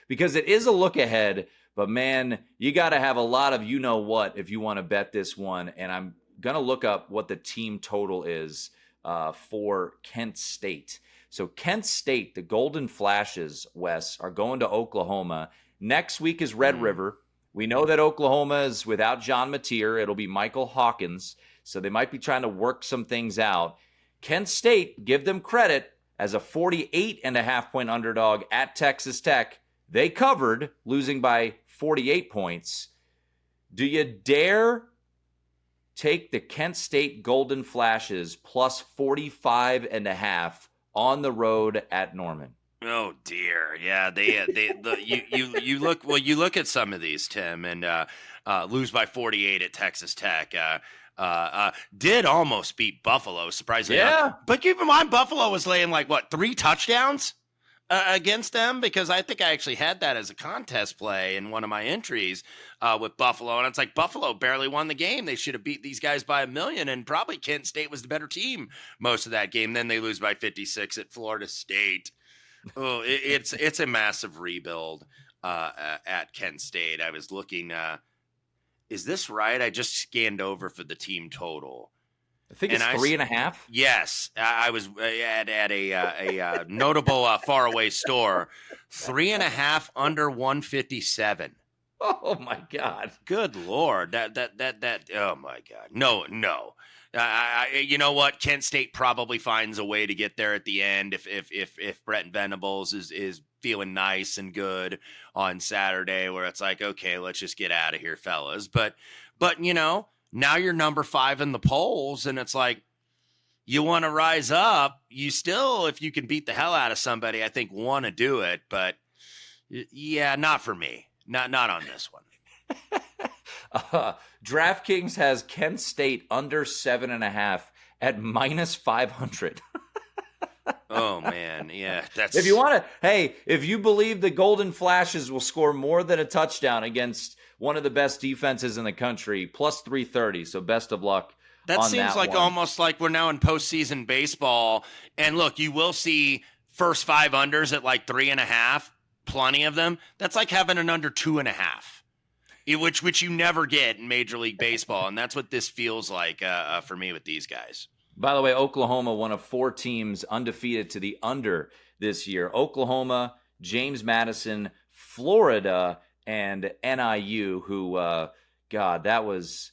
because it is a look ahead. But, man, you got to have a lot of you-know-what if you want to bet this one. And I'm going to look up what the team total is for Kent State. So Kent State, the Golden Flashes, Wes, are going to Oklahoma. Next week is Red River. We know that Oklahoma is without John Mateer. It'll be Michael Hawkins. So they might be trying to work some things out. Kent State, give them credit, as a 48.5-point underdog at Texas Tech. They covered, losing by 48 points. Do you dare take the Kent State Golden Flashes plus 45.5 on the road at Norman? Oh dear, yeah. You look at some of these, Tim, and lose by 48 at Texas Tech. Did almost beat Buffalo, surprisingly. Yeah, but keep in mind, Buffalo was laying 3 touchdowns against them, because I think I actually had that as a contest play in one of my entries with Buffalo. And it's like Buffalo barely won the game. They should have beat these guys by 1 million, and probably Kent State was the better team most of that game. Then they lose by 56 at Florida State. Oh, it's a massive rebuild at Kent State. I was looking, is this right? I just scanned over for the team total. I think it's 3.5. Yes, I was at a notable faraway store. 3.5 under 157. Oh my God! Good Lord, that. Oh my God, no. You know what? Kent State probably finds a way to get there at the end if Brent Venables is feeling nice and good on Saturday, where it's like, okay, let's just get out of here, fellas. But now you're number 5 in the polls, and it's like, you want to rise up. You still, if you can beat the hell out of somebody, I think want to do it. But yeah, not for me. Not on this one. DraftKings has Kent State under 7.5 at minus 500. Oh man, yeah. That's if you want to. Hey, if you believe the Golden Flashes will score more than a touchdown against one of the best defenses in the country, plus 330. So best of luck. That on seems that like one. almost like we're now in postseason baseball. And look, you will see first 5 unders at 3.5, plenty of them. That's like having an under 2.5, which you never get in Major League Baseball. And that's what this feels like for me with these guys. By the way, Oklahoma, one of 4 teams undefeated to the under this year. Oklahoma, James Madison, Florida, and NIU, who, God, that was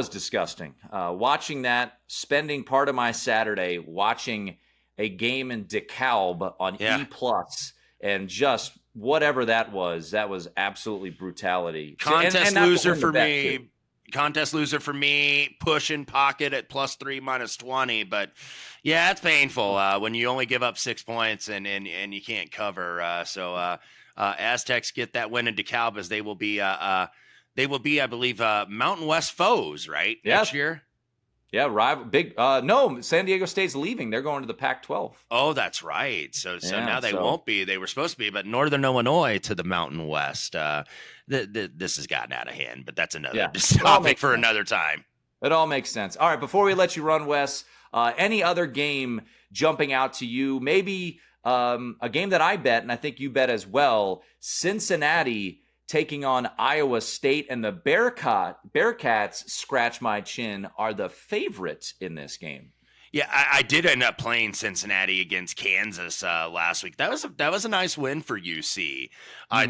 disgusting. Watching that, spending part of my Saturday watching a game in DeKalb on E+, and just whatever that was absolutely brutality. Contest loser for me. Contest loser for me, pushing pocket at plus 3 minus 20. But yeah, it's painful when you only give up 6 points and you can't cover. So Aztecs get that win in DeKalb, as they will be, I believe, Mountain West foes, right? Yeah. Next year. Yeah, rival big. No, San Diego State's leaving. They're going to the Pac-12. Oh, that's right. So now they won't be. They were supposed to be, but Northern Illinois to the Mountain West. This has gotten out of hand, but that's another topic for another time. It all makes sense. All right, before we let you run, Wes, any other game jumping out to you? Maybe a game that I bet, and I think you bet as well, Cincinnati taking on Iowa State, and the Bearcats, scratch my chin, are the favorites in this game. Yeah, I did end up playing Cincinnati against Kansas last week. That was a nice win for UC. I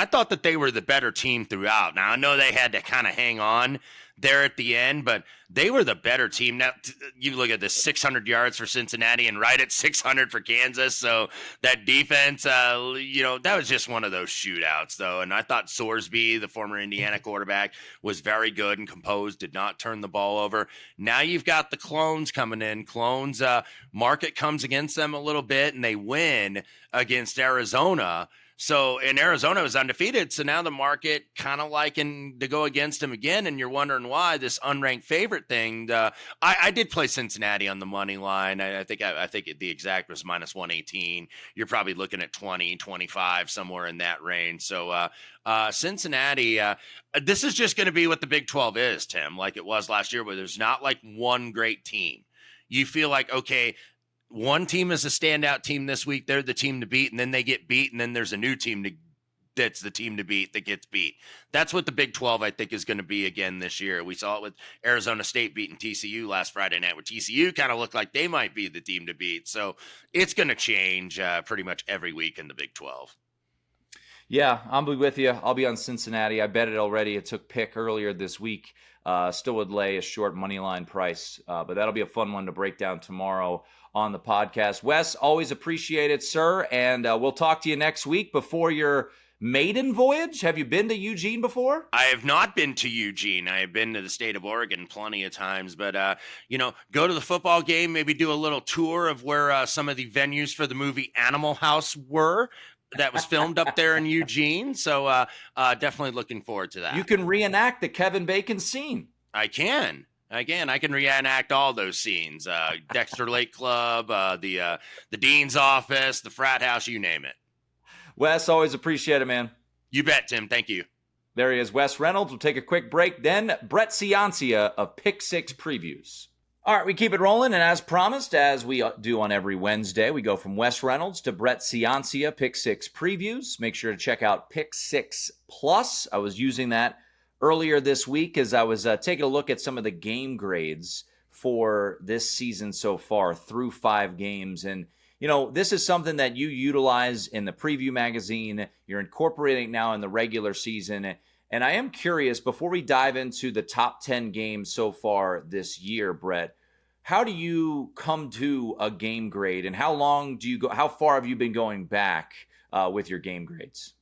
thought that they were the better team throughout. Now I know they had to kind of hang on there at the end, but they were the better team. Now you look at the 600 yards for Cincinnati and right at 600 for Kansas. So that defense, that was just one of those shootouts though. And I thought Sorsby, the former Indiana quarterback, was very good and composed, did not turn the ball over. Now you've got the Clones coming in. Clones market comes against them a little bit and they win against Arizona. So, and Arizona was undefeated, so now the market kind of liking to go against him again, and you're wondering why this unranked favorite thing. I did play Cincinnati on the money line. I think the exact was minus 118. You're probably looking at 20, 25, somewhere in that range. So, Cincinnati, this is just going to be what the Big 12 is, Tim, like it was last year, where there's not like one great team. You feel like, okay, one team is a standout team this week. They're the team to beat, and then they get beat, and then there's a new team that's the team to beat that gets beat. That's what the Big 12, I think, is going to be again this year. We saw it with Arizona State beating TCU last Friday night, where TCU kind of looked like they might be the team to beat. So it's going to change pretty much every week in the Big 12. Yeah, I'll be with you. I'll be on Cincinnati. I bet it already. It took pick earlier this week. Still would lay a short money line price, but that'll be a fun one to break down tomorrow on the podcast. Wes, always appreciate it, sir, and we'll talk to you next week before your maiden voyage. Have you been to Eugene before? I have not been to Eugene. I have been to the state of Oregon plenty of times, but go to the football game, maybe do a little tour of where some of the venues for the movie Animal House were. That was filmed up there in Eugene, so definitely looking forward to that. You can reenact the Kevin Bacon scene. I can. Again, I can reenact all those scenes. Dexter Lake Club, the dean's office, the frat house, you name it. Wes, always appreciate it, man. You bet, Tim. Thank you. There he is, Wes Reynolds. We'll take a quick break. Then Brett Ciancia of Pick Six Previews. All right, we keep it rolling, and as promised, as we do on every Wednesday, we go from Wes Reynolds to Brett Ciancia, Pick Six Previews. Make sure to check out Pick Six Plus. I was using that earlier this week as I was taking a look at some of the game grades for this season so far through 5 games. And, this is something that you utilize in the preview magazine. You're incorporating now in the regular season. And I am curious, before we dive into the top 10 games so far this year, Brett, how do you come to a game grade, and how far have you been going back with your game grades?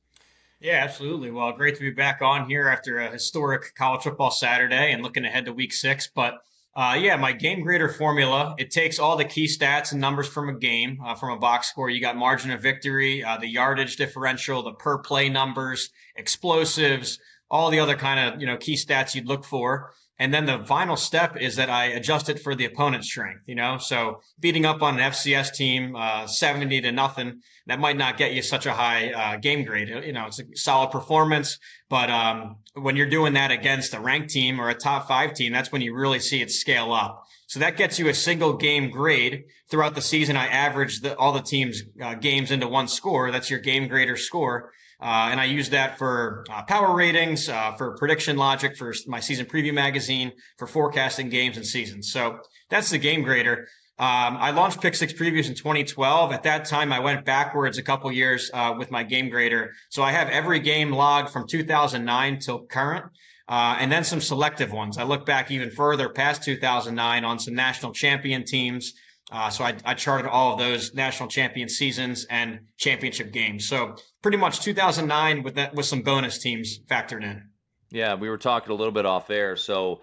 Yeah, absolutely. Well, great to be back on here after a historic college football Saturday and looking ahead to week 6. But my game grader formula, it takes all the key stats and numbers from a game, from a box score. You got margin of victory, the yardage differential, the per play numbers, explosives, all the other kind of, key stats you'd look for. And then the final step is that I adjust it for the opponent's strength, so beating up on an FCS team 70-0, that might not get you such a high game grade. It's a solid performance, but when you're doing that against a ranked team or a top 5 team, that's when you really see it scale up. So that gets you a single game grade. Throughout the season, I average all the teams' games into one score. That's your game grader score. And I use that for power ratings, for prediction logic, for my season preview magazine, for forecasting games and seasons. So that's the game grader. I launched Pick Six Previews in 2012. At that time, I went backwards a couple years with my game grader. So I have every game logged from 2009 till current, and then some selective ones. I look back even further past 2009 on some national champion teams. So I charted all of those national champion seasons and championship games. So pretty much 2009 with some bonus teams factored in. Yeah, we were talking a little bit off air. So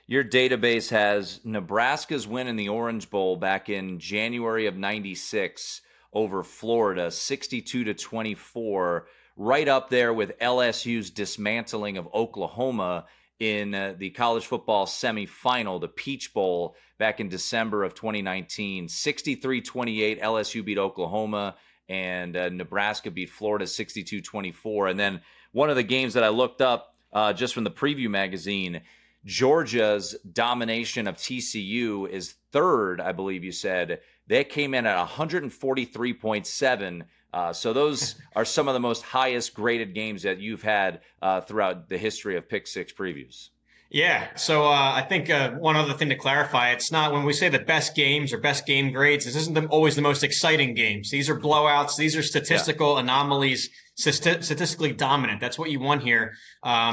your database has Nebraska's win in the Orange Bowl back in January of 96 over Florida, 62-24, right up there with LSU's dismantling of Oklahoma in the college football semifinal, the Peach Bowl, back in December of 2019. 63-28, LSU beat Oklahoma, and Nebraska beat Florida 62-24. And then one of the games that I looked up just from the preview magazine, Georgia's domination of TCU is third, I believe you said. They came in at 143.7. So those are some of the most highest graded games that you've had throughout the history of Pick Six previews. Yeah. So I think one other thing to clarify, it's not when we say the best games or best game grades, this isn't always the most exciting games. These are blowouts. These are statistical anomalies, statistically dominant. That's what you want here.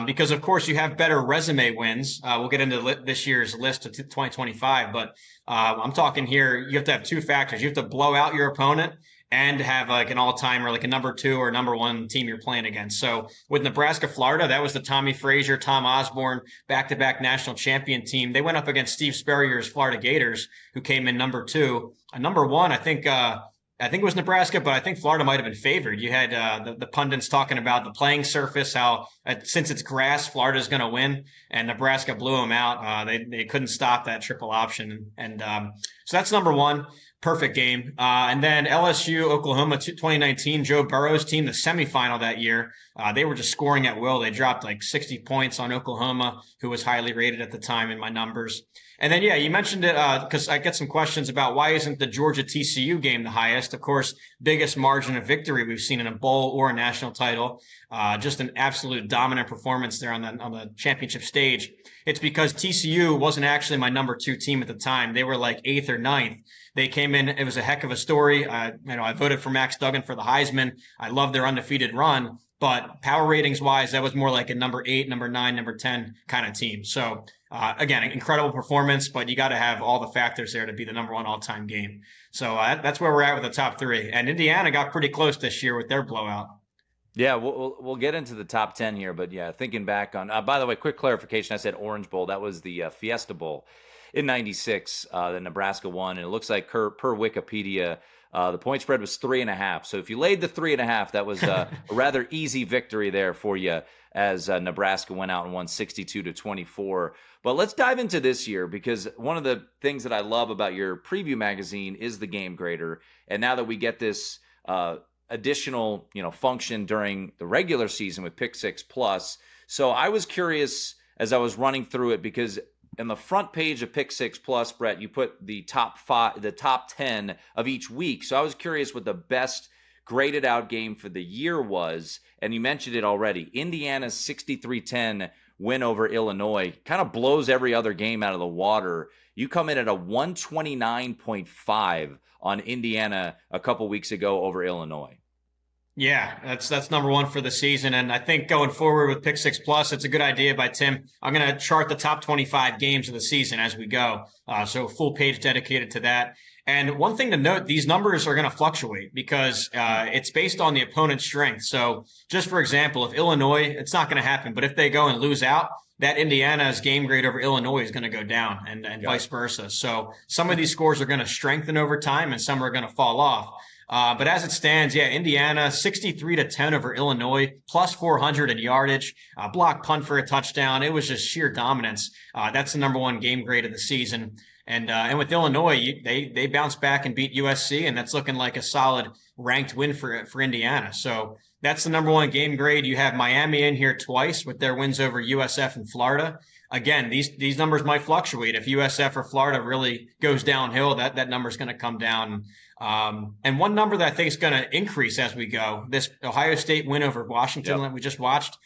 Because, of course, you have better resume wins. We'll get into this year's list of 2025. But I'm talking here, you have to have two factors. You have to blow out your opponent and have like an all-timer, like a number 2 or number 1 team you're playing against. So with Nebraska, Florida, that was the Tommy Frazier, Tom Osborne, back-to-back national champion team. They went up against Steve Spurrier's Florida Gators, who came in number 2. Number 1, I think it was Nebraska, but I think Florida might have been favored. You had the pundits talking about the playing surface, how since it's grass, Florida's going to win, and Nebraska blew them out. They couldn't stop that triple option, and so that's number 1. Perfect game. And then LSU, Oklahoma, 2019, Joe Burrow's team, the semifinal that year. They were just scoring at will. They dropped like 60 points on Oklahoma, who was highly rated at the time in my numbers. And then, yeah, you mentioned it because I get some questions about why isn't the Georgia TCU game the highest? Of course, biggest margin of victory we've seen in a bowl or a national title. Just an absolute dominant performance there on the championship stage. It's because TCU wasn't actually my number 2 team at the time. They were like 8th or 9th. They came in. It was a heck of a story. I voted for Max Duggan for the Heisman. I love their undefeated run, but power ratings wise, that was more like a number 8, number 9, number 10 kind of team. So again, incredible performance, but you got to have all the factors there to be the number 1 all-time game. So that's where we're at with the top 3. And Indiana got pretty close this year with their blowout. Yeah, we'll get into the top 10 here, but yeah, thinking back on. By the way, quick clarification: I said Orange Bowl. That was the Fiesta Bowl in '96 that Nebraska won, and it looks like per Wikipedia, the point spread was 3.5. So if you laid the 3.5, that was a rather easy victory there for you, as Nebraska went out and won 62-24. But let's dive into this year, because one of the things that I love about your preview magazine is the game grader, and now that we get this additional function during the regular season with Pick Six Plus. So I was curious as I was running through it, because in the front page of Pick Six Plus, Brett, you put the top 10 of each week. So I was curious what the best graded out game for the year was. And you mentioned it already. Indiana's 63-10 win over Illinois kind of blows every other game out of the water. You come in at a 129.5 on Indiana a couple weeks ago over Illinois. Yeah, that's number 1 for the season. And I think going forward with Pick Six Plus, it's a good idea by Tim. I'm going to chart the top 25 games of the season as we go. So full page dedicated to that. And one thing to note, these numbers are going to fluctuate because it's based on the opponent's strength. So just for example, if Illinois, it's not going to happen, but if they go and lose out, that Indiana's game grade over Illinois is going to go down and vice versa. So some of these scores are going to strengthen over time and some are going to fall off. But as it stands, yeah, Indiana 63-10 over Illinois, plus 400 in yardage, block punt for a touchdown. It was just sheer dominance. That's the number 1 game grade of the season. And with Illinois, they bounced back and beat USC, and that's looking like a solid ranked win for Indiana. So that's the number 1 game grade. You have Miami in here twice with their wins over USF and Florida. Again, these numbers might fluctuate. If USF or Florida really goes downhill, that number is going to come down. And one number that I think is going to increase as we go, this Ohio State win over Washington that we just watched.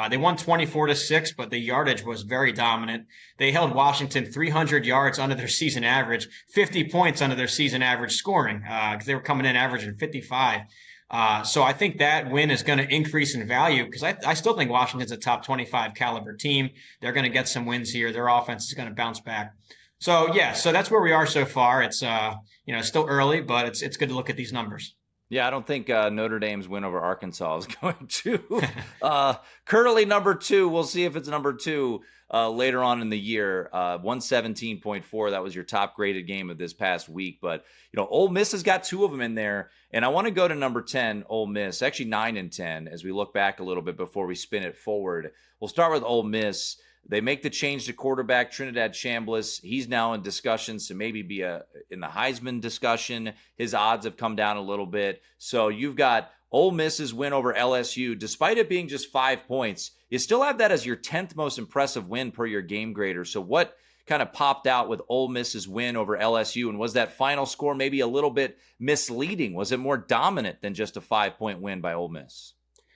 They won 24-6, but the yardage was very dominant. They held Washington 300 yards under their season average, 50 points under their season average scoring, because they were coming in averaging 55. So I think that win is going to increase in value, because I still think Washington's a top 25 caliber team. They're going to get some wins here. Their offense is going to bounce back. So yeah, so that's where we are so far. It's still early, but it's good to look at these numbers. Yeah, I don't think Notre Dame's win over Arkansas is going to. Currently number 2. We'll see if it's number 2 later on in the year. 117.4. That was your top graded game of this past week. But Ole Miss has got 2 of them in there, and I want to go to number 10, Ole Miss. Actually 9 and 10 as we look back a little bit before we spin it forward. We'll start with Ole Miss. They make the change to quarterback Trinidad Chambliss. He's now in discussions to maybe be in the Heisman discussion. His odds have come down a little bit. So you've got Ole Miss's win over LSU, despite it being just 5 points, you still have that as your 10th most impressive win per your game grader. So what kind of popped out with Ole Miss's win over LSU? And was that final score maybe a little bit misleading? Was it more dominant than just a 5-point win by Ole Miss?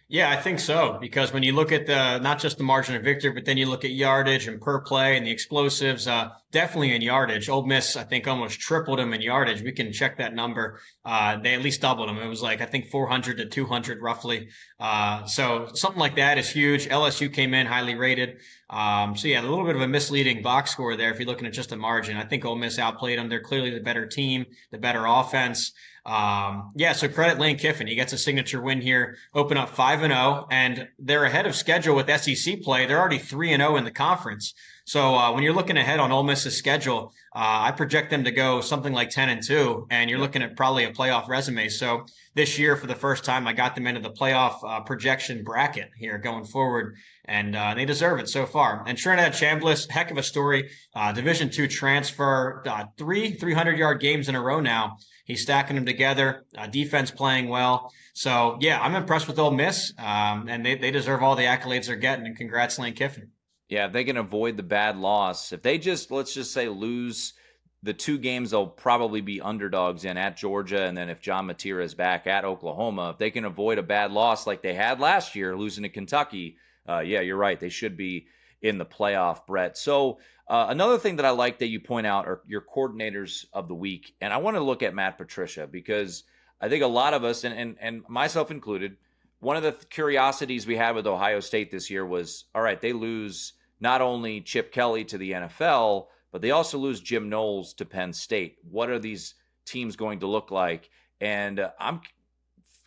Yeah, I think so. Because when you look at not just the margin of victory, but then you look at yardage and per play and the explosives, definitely in yardage. Ole Miss, I think, almost tripled them in yardage. We can check that number. They at least doubled them. It was like, I think, 400 to 200 roughly. So something like that is huge. LSU came in highly rated. So yeah, a little bit of a misleading box score there if you're looking at just the margin. I think Ole Miss outplayed them. They're clearly the better team, the better offense. So credit Lane Kiffin. He gets a signature win here, open up 5-0, and they're ahead of schedule with SEC play. They're already 3-0 in the conference. So when you're looking ahead on Ole Miss's schedule, I project them to go something like 10-2, and you're looking at probably a playoff resume. So this year, for the first time, I got them into the playoff projection bracket here going forward, and they deserve it so far. And Trinidad Chambliss, heck of a story, Division II transfer, 300-yard games in a row now. He's stacking them together, defense playing well. So, yeah, I'm impressed with Ole Miss, and they deserve all the accolades they're getting, and congrats, Lane Kiffin. Yeah, if they can avoid the bad loss, if they just, let's just say, lose the 2 games they'll probably be underdogs in at Georgia, and then if John Matera is back at Oklahoma, if they can avoid a bad loss like they had last year, losing to Kentucky, yeah, you're right. They should be in the playoff, Brett. So another thing that I like that you point out are your coordinators of the week. And I want to look at Matt Patricia because I think a lot of us, and myself included, one of the curiosities we had with Ohio State this year was, all right, they lose not only Chip Kelly to the NFL, but they also lose Jim Knowles to Penn State. What are these teams going to look like? And I'm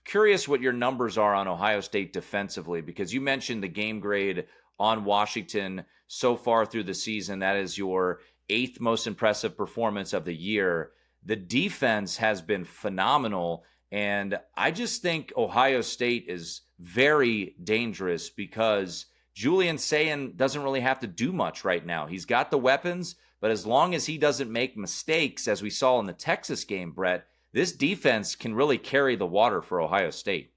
curious what your numbers are on Ohio State defensively, because you mentioned the game grade on Washington so far through the season. That is your 8th most impressive performance of the year. The defense has been phenomenal, and I just think Ohio State is very dangerous because Julian Sayin doesn't really have to do much right now. He's got the weapons, but as long as he doesn't make mistakes, as we saw in the Texas game, Brett, this defense can really carry the water for Ohio State.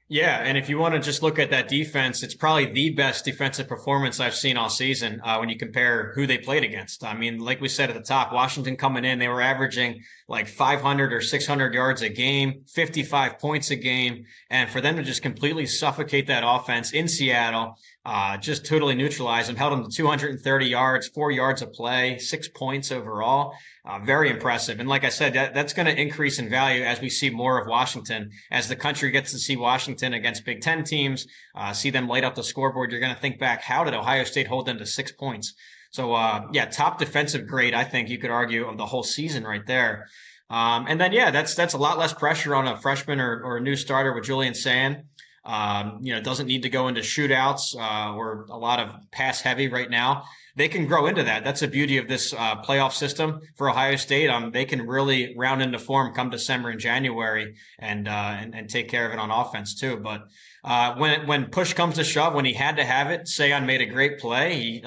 Yeah, and if you want to just look at that defense, it's probably the best defensive performance I've seen all season when you compare who they played against. I mean, like we said at the top, Washington coming in, they were averaging like 500 or 600 yards a game, 55 points a game. And for them to just completely suffocate that offense in Seattle, just totally neutralize them, held them to 230 yards, 4 yards of play, 6 points overall. Very impressive. And like I said, that's going to increase in value as we see more of Washington. As the country gets to see Washington against Big Ten teams, see them light up the scoreboard, you're going to think back, how did Ohio State hold them to 6 points? So, top defensive grade, I think you could argue, of the whole season right there. And then, that's a lot less pressure on a freshman or a new starter with Julian Sayin. Doesn't need to go into shootouts or a lot of pass heavy right now. They can grow into that. That's the beauty of this playoff system for Ohio State. They can really round into form come December and January and take care of it on offense too. But when push comes to shove, when he had to have it, Sayin made a great play.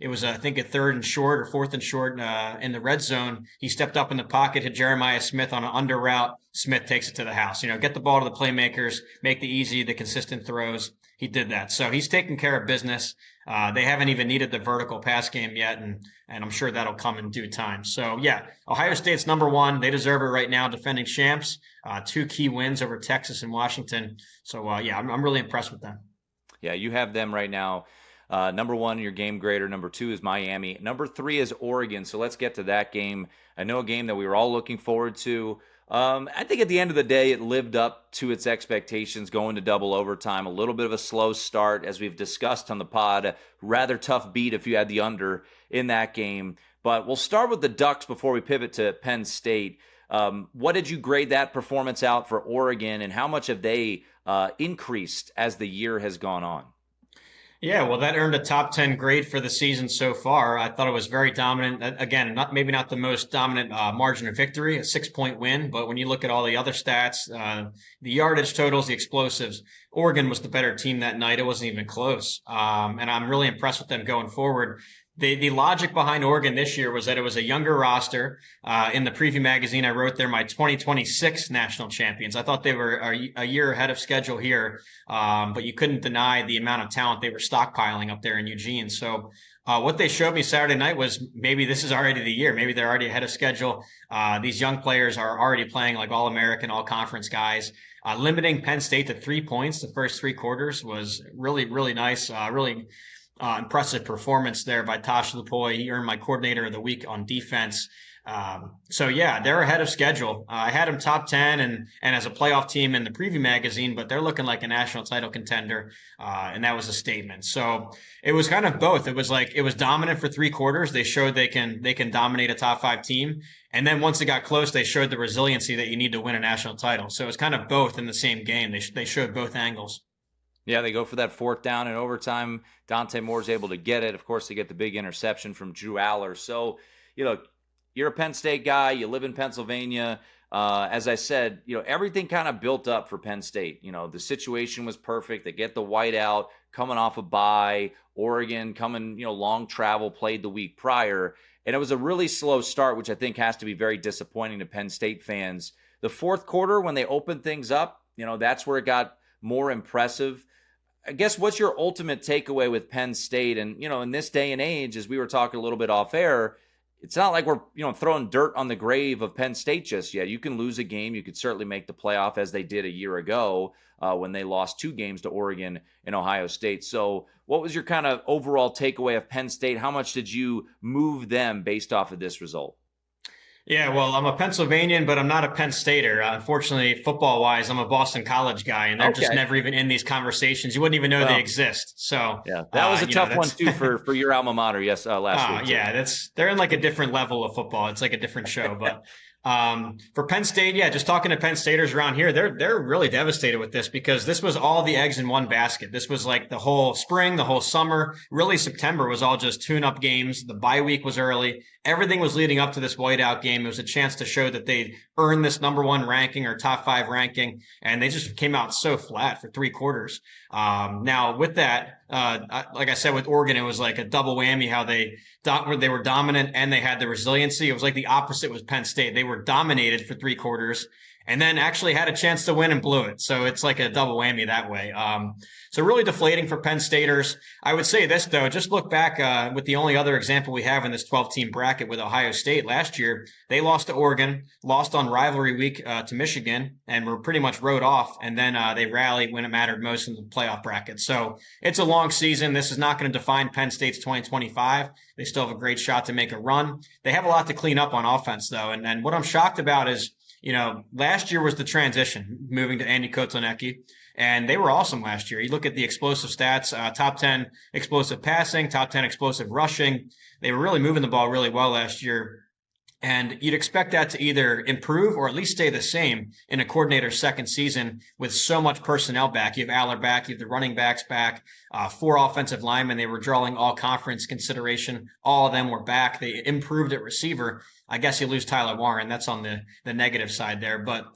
It was, I think, a 3rd and short or 4th and short in the red zone. He stepped up in the pocket, hit Jeremiah Smith on an under route. Smith takes it to the house. Get the ball to the playmakers, make the consistent throws. He did that. So he's taking care of business. They haven't even needed the vertical pass game yet, and I'm sure that'll come in due time. So, Ohio State's number 1. They deserve it right now, defending champs. 2 key wins over Texas and Washington. So, I'm really impressed with them. Yeah, you have them right now. Number 1, your game grader. Number 2 is Miami. Number 3 is Oregon. So let's get to that game. I know a game that we were all looking forward to. I think at the end of the day, it lived up to its expectations, going to double overtime. A little bit of a slow start, as we've discussed on the pod. Rather tough beat if you had the under in that game. But we'll start with the Ducks before we pivot to Penn State. What did you grade that performance out for Oregon, and how much have they increased as the year has gone on? Yeah, well, that earned a top 10 grade for the season so far. I thought it was very dominant. Again, maybe not the most dominant margin of victory, a 6-point win. But when you look at all the other stats, the yardage totals, the explosives, Oregon was the better team that night. It wasn't even close. And I'm really impressed with them going forward. The logic behind Oregon this year was that it was a younger roster. In the preview magazine, I wrote they're my 2026 national champions. I thought they were a year ahead of schedule here, but you couldn't deny the amount of talent they were stockpiling up there in Eugene. So what they showed me Saturday night was maybe this is already the year. Maybe they're already ahead of schedule. These young players are already playing like All-American, All-Conference guys. Limiting Penn State to 3 points the first three quarters was really, really nice. Really impressive performance there by Tosh Lupoy. He earned my coordinator of the week on defense. So yeah, they're ahead of schedule. I had them top 10 and as a playoff team in the preview magazine, but they're looking like a national title contender. And that was a statement. So it was kind of both. It was like, it was dominant for three quarters. They showed they can dominate a top 5 team. And then once it got close, they showed the resiliency that you need to win a national title. So it was kind of both in the same game. They showed both angles. Yeah, they go for that fourth down in overtime. Dante Moore's able to get it. Of course, they get the big interception from Drew Aller. So, you're a Penn State guy. You live in Pennsylvania. As I said, everything kind of built up for Penn State. The situation was perfect. They get the whiteout coming off a bye. Oregon coming, long travel, played the week prior. And it was a really slow start, which I think has to be very disappointing to Penn State fans. The fourth quarter, when they opened things up, that's where it got more impressive. I guess what's your ultimate takeaway with Penn State? And, in this day and age, as we were talking a little bit off air, it's not like we're, throwing dirt on the grave of Penn State just yet. You can lose a game. You could certainly make the playoff as they did a year ago when they lost 2 games to Oregon and Ohio State. So what was your kind of overall takeaway of Penn State? How much did you move them based off of this result? Yeah, well, I'm a Pennsylvanian, but I'm not a Penn Stater. Unfortunately, football-wise, I'm a Boston College guy, and they're just never even in these conversations. You wouldn't even know they exist. So yeah, that was a tough one too for your alma mater. Yes, last week. Yeah, they're in like a different level of football. It's like a different show, but. For Penn State, yeah, just talking to Penn Staters around here, they're really devastated with this because this was all the eggs in one basket. This was like the whole spring, the whole summer. Really, September was all just tune-up games. The bye week was early. Everything was leading up to this whiteout game. It was a chance to show that they'd earned this number 1 ranking or top 5 ranking, and they just came out so flat for 3 quarters. Now, with that, like I said, with Oregon, it was like a double whammy how they were dominant and they had the resiliency. It was like the opposite with Penn State. They were dominated for 3 quarters and then actually had a chance to win and blew it. So it's like a double whammy that way. So really deflating for Penn Staters. I would say this, though, just look back with the only other example we have in this 12-team bracket with Ohio State last year. They lost to Oregon, lost on rivalry week to Michigan, and were pretty much rode off. And then they rallied when it mattered most in the playoff bracket. So it's a long season. This is not going to define Penn State's 2025. They still have a great shot to make a run. They have a lot to clean up on offense, though. And what I'm shocked about is, last year was the transition, moving to Andy Kotelnicki, and they were awesome last year. You look at the explosive stats, top 10 explosive passing, top 10 explosive rushing. They were really moving the ball really well last year. And you'd expect that to either improve or at least stay the same in a coordinator's second season with so much personnel back. You have Aller back, you have the running backs back, 4 offensive linemen. They were drawing all conference consideration. All of them were back. They improved at receiver. I guess you lose Tyler Warren. That's on the negative side there. But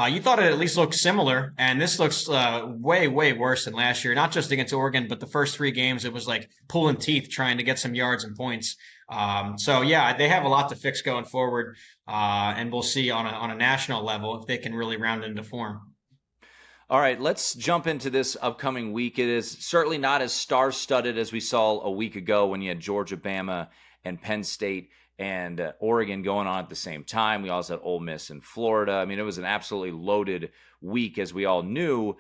you thought it at least looked similar, and this looks way, way worse than last year. Not just against Oregon, but the first 3 games, it was like pulling teeth trying to get some yards and points. So yeah, they have a lot to fix going forward, and we'll see on a national level if they can really round into form. All right, let's jump into this upcoming week. It is certainly not as star-studded as we saw a week ago when you had Georgia, Bama, and Penn State and Oregon going on at the same time. We also had Ole Miss and Florida. I mean, it was an absolutely loaded week, as we all knew.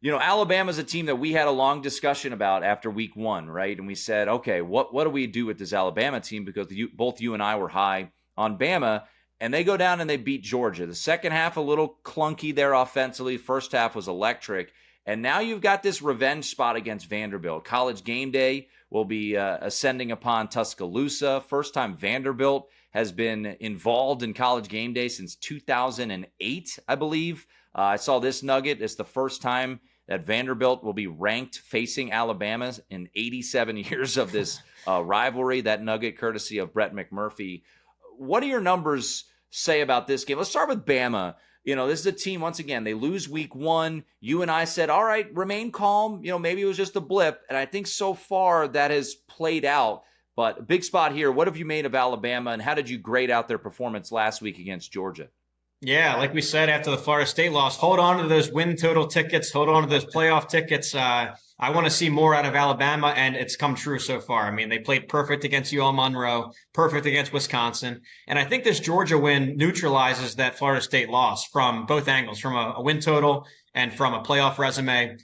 Alabama's a team that we had a long discussion about after week 1, right? And we said, okay, what do we do with this Alabama team? Because both you and I were high on Bama, and they go down and they beat Georgia. The second half, a little clunky there offensively. First half was electric. And now you've got this revenge spot against Vanderbilt. College game day will be ascending upon Tuscaloosa. First time Vanderbilt has been involved in college game day since 2008, I believe. I saw this nugget. It's the first time that Vanderbilt will be ranked facing Alabama in 87 years of this rivalry. That nugget courtesy of Brett McMurphy. What do your numbers say about this game? Let's start with Bama. This is a team, once again, they lose week 1. You and I said, all right, remain calm. Maybe it was just a blip. And I think so far that has played out. But big spot here. What have you made of Alabama, and how did you grade out their performance last week against Georgia? Yeah, like we said after the Florida State loss, hold on to those win total tickets, hold on to those playoff tickets. I want to see more out of Alabama, and it's come true so far. I mean, they played perfect against UL Monroe, perfect against Wisconsin, and I think this Georgia win neutralizes that Florida State loss from both angles, from a win total and from a playoff resume.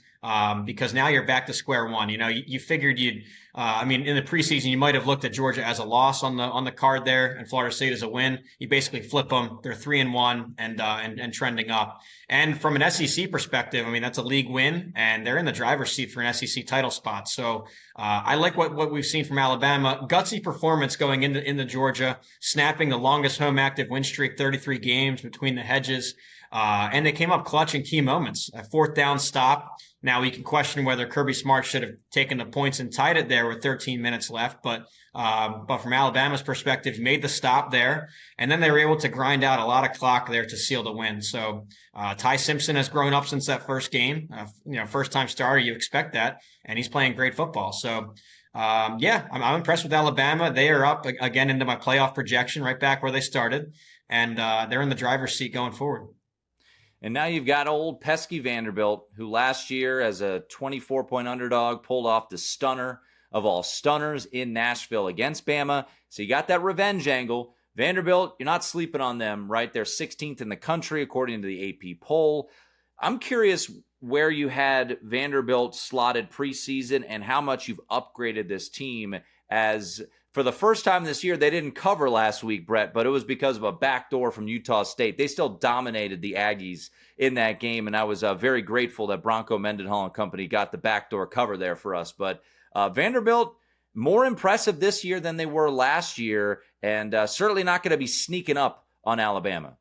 Because now you're back to square one. You know, you figured you'd. I mean, in the preseason, you might have looked at Georgia as a loss on the card there, and Florida State as a win. You basically flip them; they're 3-1 and trending up. And from an SEC perspective, I mean, that's a league win, and they're in the driver's seat for an SEC title spot. So I like what we've seen from Alabama. Gutsy performance going into Georgia, snapping the longest home active win streak, 33 games between the hedges. And they came up clutch in key moments. A fourth down stop. Now we can question whether Kirby Smart should have taken the points and tied it there with 13 minutes left. But from Alabama's perspective, made the stop there. And then they were able to grind out a lot of clock there to seal the win. So Ty Simpson has grown up since that first game. First time starter, you expect that. And he's playing great football. So I'm impressed with Alabama. They are up again into my playoff projection, right back where they started. And they're in the driver's seat going forward. And now you've got old pesky Vanderbilt, who last year as a 24-point underdog pulled off the stunner of all stunners in Nashville against Bama. So you got that revenge angle. Vanderbilt, you're not sleeping on them, right? They're 16th in the country according to the AP poll. I'm curious where you had Vanderbilt slotted preseason and how much you've upgraded this team, as for the first time this year, they didn't cover last week, Brett, but it was because of a backdoor from Utah State. They still dominated the Aggies in that game, and I was very grateful that Bronco Mendenhall and company got the backdoor cover there for us. But Vanderbilt, more impressive this year than they were last year, and certainly not going to be sneaking up on Alabama.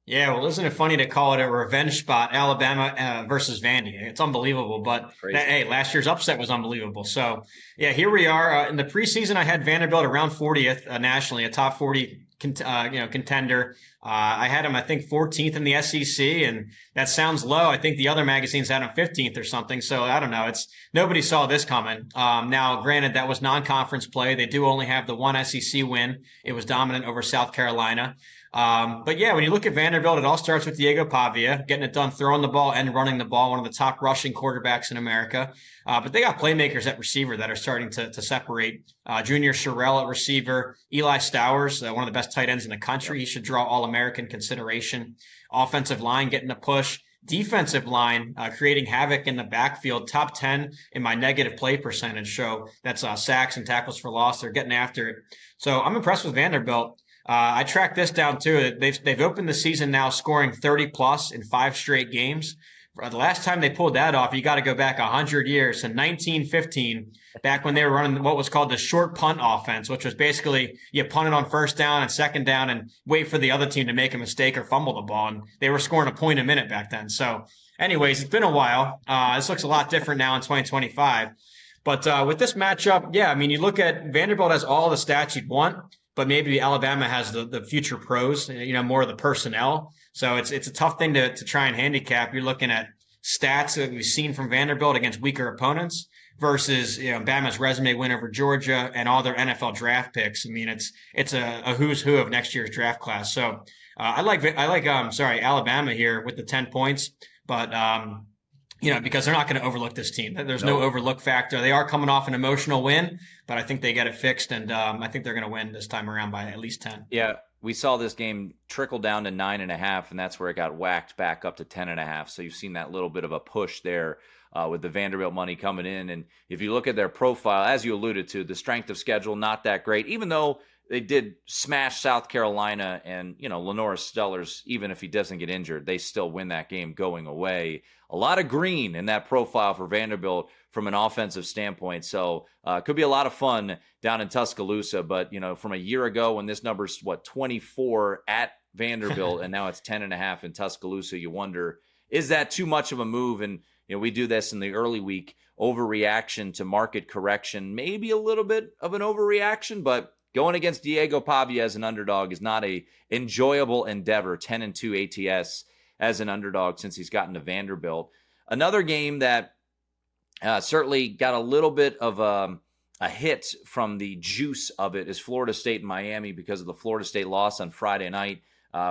Yeah, well, isn't it funny to call it a revenge spot, Alabama versus Vandy? It's unbelievable, but hey, last year's upset was unbelievable. So, yeah, here we are. In the preseason, I had Vanderbilt around 40th nationally, a top 40 contender. I had him, I think, 14th in the SEC, and that sounds low. I think the other magazines had him 15th or something. So I don't know. Nobody saw this coming. Now, granted, that was non-conference play. They do only have the one SEC win. It was dominant over South Carolina. But yeah, when you look at Vanderbilt, it all starts with Diego Pavia, getting it done, throwing the ball and running the ball, one of the top rushing quarterbacks in America. But they got playmakers at receiver that are starting to separate. Junior Sherrill at receiver, Eli Stowers, one of the best tight ends in the country. He should draw All-American consideration. Offensive line getting a push. Defensive line creating havoc in the backfield, top 10 in my negative play percentage. So that's sacks and tackles for loss. They're getting after it. So I'm impressed with Vanderbilt. I tracked this down too. They've opened the season now scoring 30 plus in 5 straight games. The last time they pulled that off, you got to go back 100 years to 1915, back when they were running what was called the short punt offense, which was basically you punt it on first down and second down and wait for the other team to make a mistake or fumble the ball. And they were scoring a point a minute back then. So anyways, it's been a while. This looks a lot different now in 2025. But with this matchup, yeah, I mean, you look at Vanderbilt has all the stats you'd want, but maybe Alabama has the future pros, more of the personnel. So it's a tough thing to try and handicap. You're looking at stats that we've seen from Vanderbilt against weaker opponents versus Bama's resume win over Georgia and all their NFL draft picks. I mean, it's a who's who of next year's draft class. So I like Alabama here with the 10 points, but because they're not going to overlook this team. There's no overlook factor. They are coming off an emotional win, but I think they get it fixed, and I think they're going to win this time around by at least 10. Yeah, we saw this game trickle down to 9.5, and that's where it got whacked back up to 10.5. So you've seen that little bit of a push there with the Vanderbilt money coming in. And if you look at their profile, as you alluded to, the strength of schedule, not that great, even though they did smash South Carolina and, Lenore Stellers, even if he doesn't get injured, they still win that game going away. A lot of green in that profile for Vanderbilt from an offensive standpoint. So it could be a lot of fun down in Tuscaloosa. But, from a year ago when this number's, 24 at Vanderbilt and now it's 10.5 in Tuscaloosa, you wonder, is that too much of a move? And, we do this in the early week, overreaction to market correction, maybe a little bit of an overreaction, but going against Diego Pavia as an underdog is not a enjoyable endeavor. 10-2 ATS as an underdog since he's gotten to Vanderbilt. Another game that certainly got a little bit of a hit from the juice of it is Florida State and Miami because of the Florida State loss on Friday night.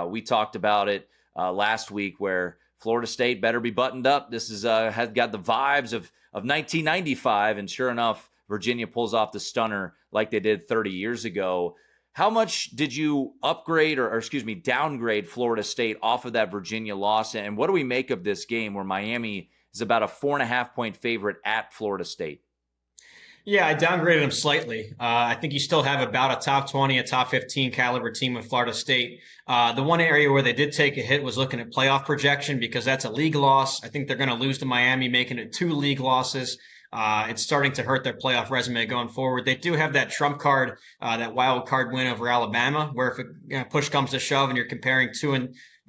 We talked about it last week where Florida State better be buttoned up. This has got the vibes of 1995, and sure enough, Virginia pulls off the stunner like they did 30 years ago. How much did you upgrade or downgrade Florida State off of that Virginia loss? And what do we make of this game where Miami is about a 4.5-point favorite at Florida State? Yeah, I downgraded them slightly. I think you still have about a top 20, a top 15 caliber team with Florida State. The one area where they did take a hit was looking at playoff projection because that's a league loss. I think they're going to lose to Miami, making it 2 league losses. It's starting to hurt their playoff resume going forward. They do have that trump card, that wild card win over Alabama, where if push comes to shove and you're comparing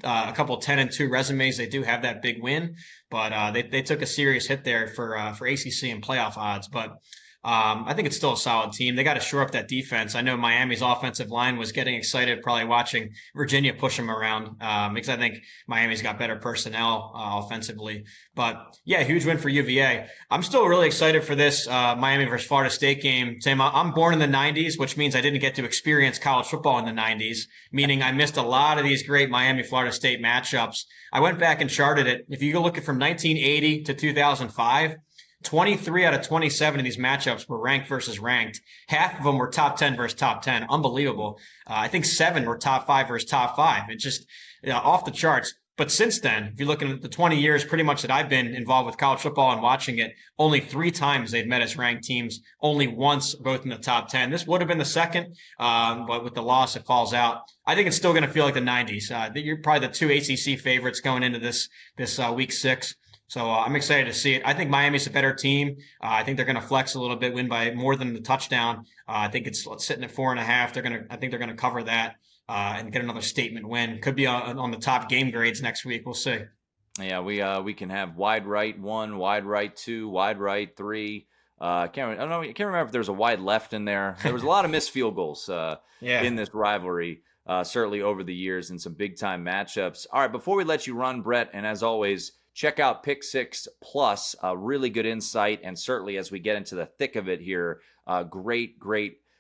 a couple 10-2 resumes, they do have that big win. But they took a serious hit there for ACC and playoff odds. But I think it's still a solid team. They got to shore up that defense. I know Miami's offensive line was getting excited probably watching Virginia push them around because I think Miami's got better personnel offensively. But yeah, huge win for UVA. I'm still really excited for this Miami versus Florida State game. Tim, I'm born in the 90s, which means I didn't get to experience college football in the 90s, meaning I missed a lot of these great Miami-Florida State matchups. I went back and charted it. If you go look at from 1980 to 2005, 23 out of 27 of these matchups were ranked versus ranked. Half of them were top 10 versus top 10. Unbelievable. I think 7 were top 5 versus top 5. It's just off the charts. But since then, if you're looking at the 20 years pretty much that I've been involved with college football and watching it, only 3 times they've met as ranked teams, only once both in the top 10. This would have been the second, but with the loss, it falls out. I think it's still going to feel like the 90s. You're probably the 2 ACC favorites going into this week 6. So I'm excited to see it. I think Miami's a better team. I think they're going to flex a little bit, win by more than the touchdown. I think it's sitting at 4.5. I think they're going to cover that and get another statement win. Could be on the top game grades next week. We'll see. Yeah, we can have wide right 1, wide right 2, wide right 3. I can't remember if there's a wide left in there. There was a lot of missed field goals in this rivalry, certainly over the years, and some big time matchups. All right, before we let you run, Brett, and as always, check out Pick 6 Plus, really good insight, and certainly as we get into the thick of it here, great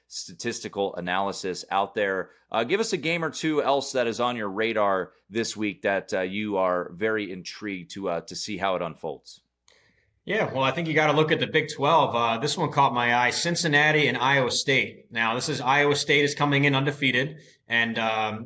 statistical analysis out there. Give us a game or two else that is on your radar this week that you are very intrigued to see how it unfolds. Yeah, well, I think you got to look at the Big 12. This one caught my eye, Cincinnati and Iowa State. Now, Iowa State is coming in undefeated. And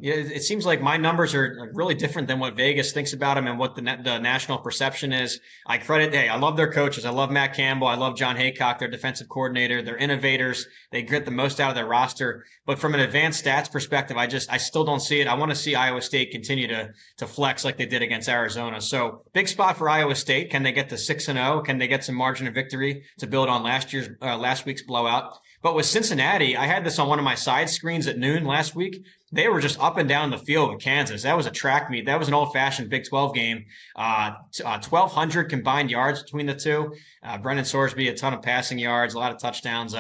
it seems like my numbers are really different than what Vegas thinks about them and what the national perception is. I love their coaches. I love Matt Campbell. I love John Haycock, their defensive coordinator. They're innovators. They get the most out of their roster. But from an advanced stats perspective, I still don't see it. I want to see Iowa State continue to flex like they did against Arizona. So big spot for Iowa State. Can they get to 6-0? Can they get some margin of victory to build on last week's blowout? But with Cincinnati, I had this on one of my side screens at noon last week. They were just up and down the field with Kansas. That was a track meet. That was an old-fashioned Big 12 game. 1,200 combined yards between the two. Brendan Sorsby, a ton of passing yards, a lot of touchdowns.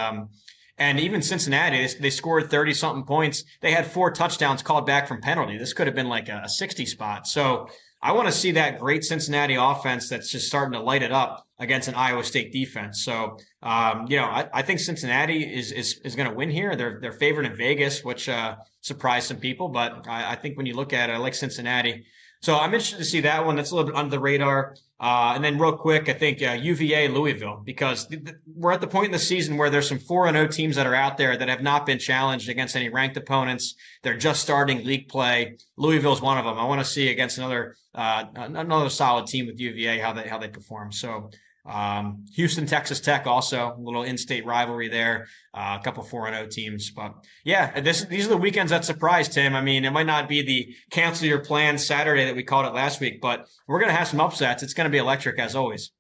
And even Cincinnati, they scored 30-something points. They had 4 touchdowns called back from penalty. This could have been like a 60 spot. So I want to see that great Cincinnati offense that's just starting to light it up against an Iowa State defense. So, I think Cincinnati is going to win here. They're favored in Vegas, which surprised some people. But I think when you look at it, I like Cincinnati. So I'm interested to see that one. That's a little bit under the radar. And then real quick, I think UVA Louisville, because we're at the point in the season where there's some 4-0 teams that are out there that have not been challenged against any ranked opponents. They're just starting league play. Louisville's one of them. I want to see against another solid team with UVA how they perform. So Houston, Texas Tech, also a little in-state rivalry there. A couple 4-0 teams, but yeah, these are the weekends that surprise, Tim. I mean, it might not be the cancel your plans Saturday that we called it last week, but we're going to have some upsets. It's going to be electric as always.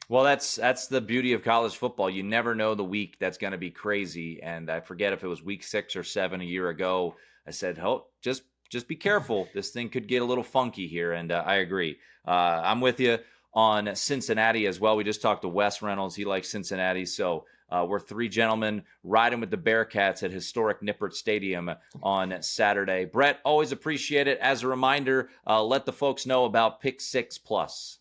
Well, that's the beauty of college football. You never know the week that's going to be crazy. And I forget if it was week 6 or 7 a year ago. I said, just be careful. This thing could get a little funky here. And I agree. I'm with you on Cincinnati as well. We just talked to Wes Reynolds. He likes Cincinnati. So we're 3 gentlemen riding with the Bearcats at historic Nippert Stadium on Saturday. Brett, always appreciate it. As a reminder, let the folks know about Pick 6 Plus.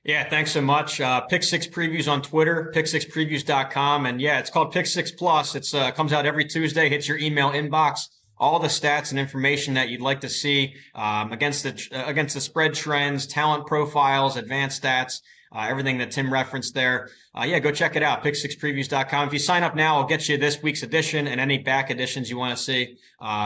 Yeah, thanks so much. Pick Six Previews on Twitter, pick6previews.com. And yeah, it's called Pick Six Plus. It's comes out every Tuesday, hits your email inbox. All the stats and information that you'd like to see against the spread trends, talent profiles, advanced stats, everything that Tim referenced there. Yeah, go check it out, pick6previews.com. If you sign up now, I'll get you this week's edition and any back editions you want to see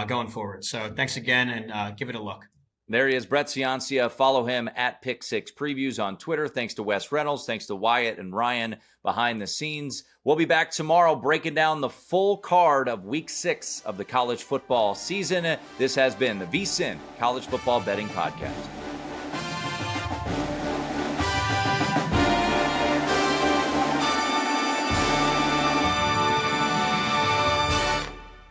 going forward. So thanks again, and give it a look. There he is, Brett Ciancia. Follow him at Pick Six Previews on Twitter. Thanks to Wes Reynolds. Thanks to Wyatt and Ryan behind the scenes. We'll be back tomorrow breaking down the full card of Week 6 of the college football season. This has been the VSiN College Football Betting Podcast.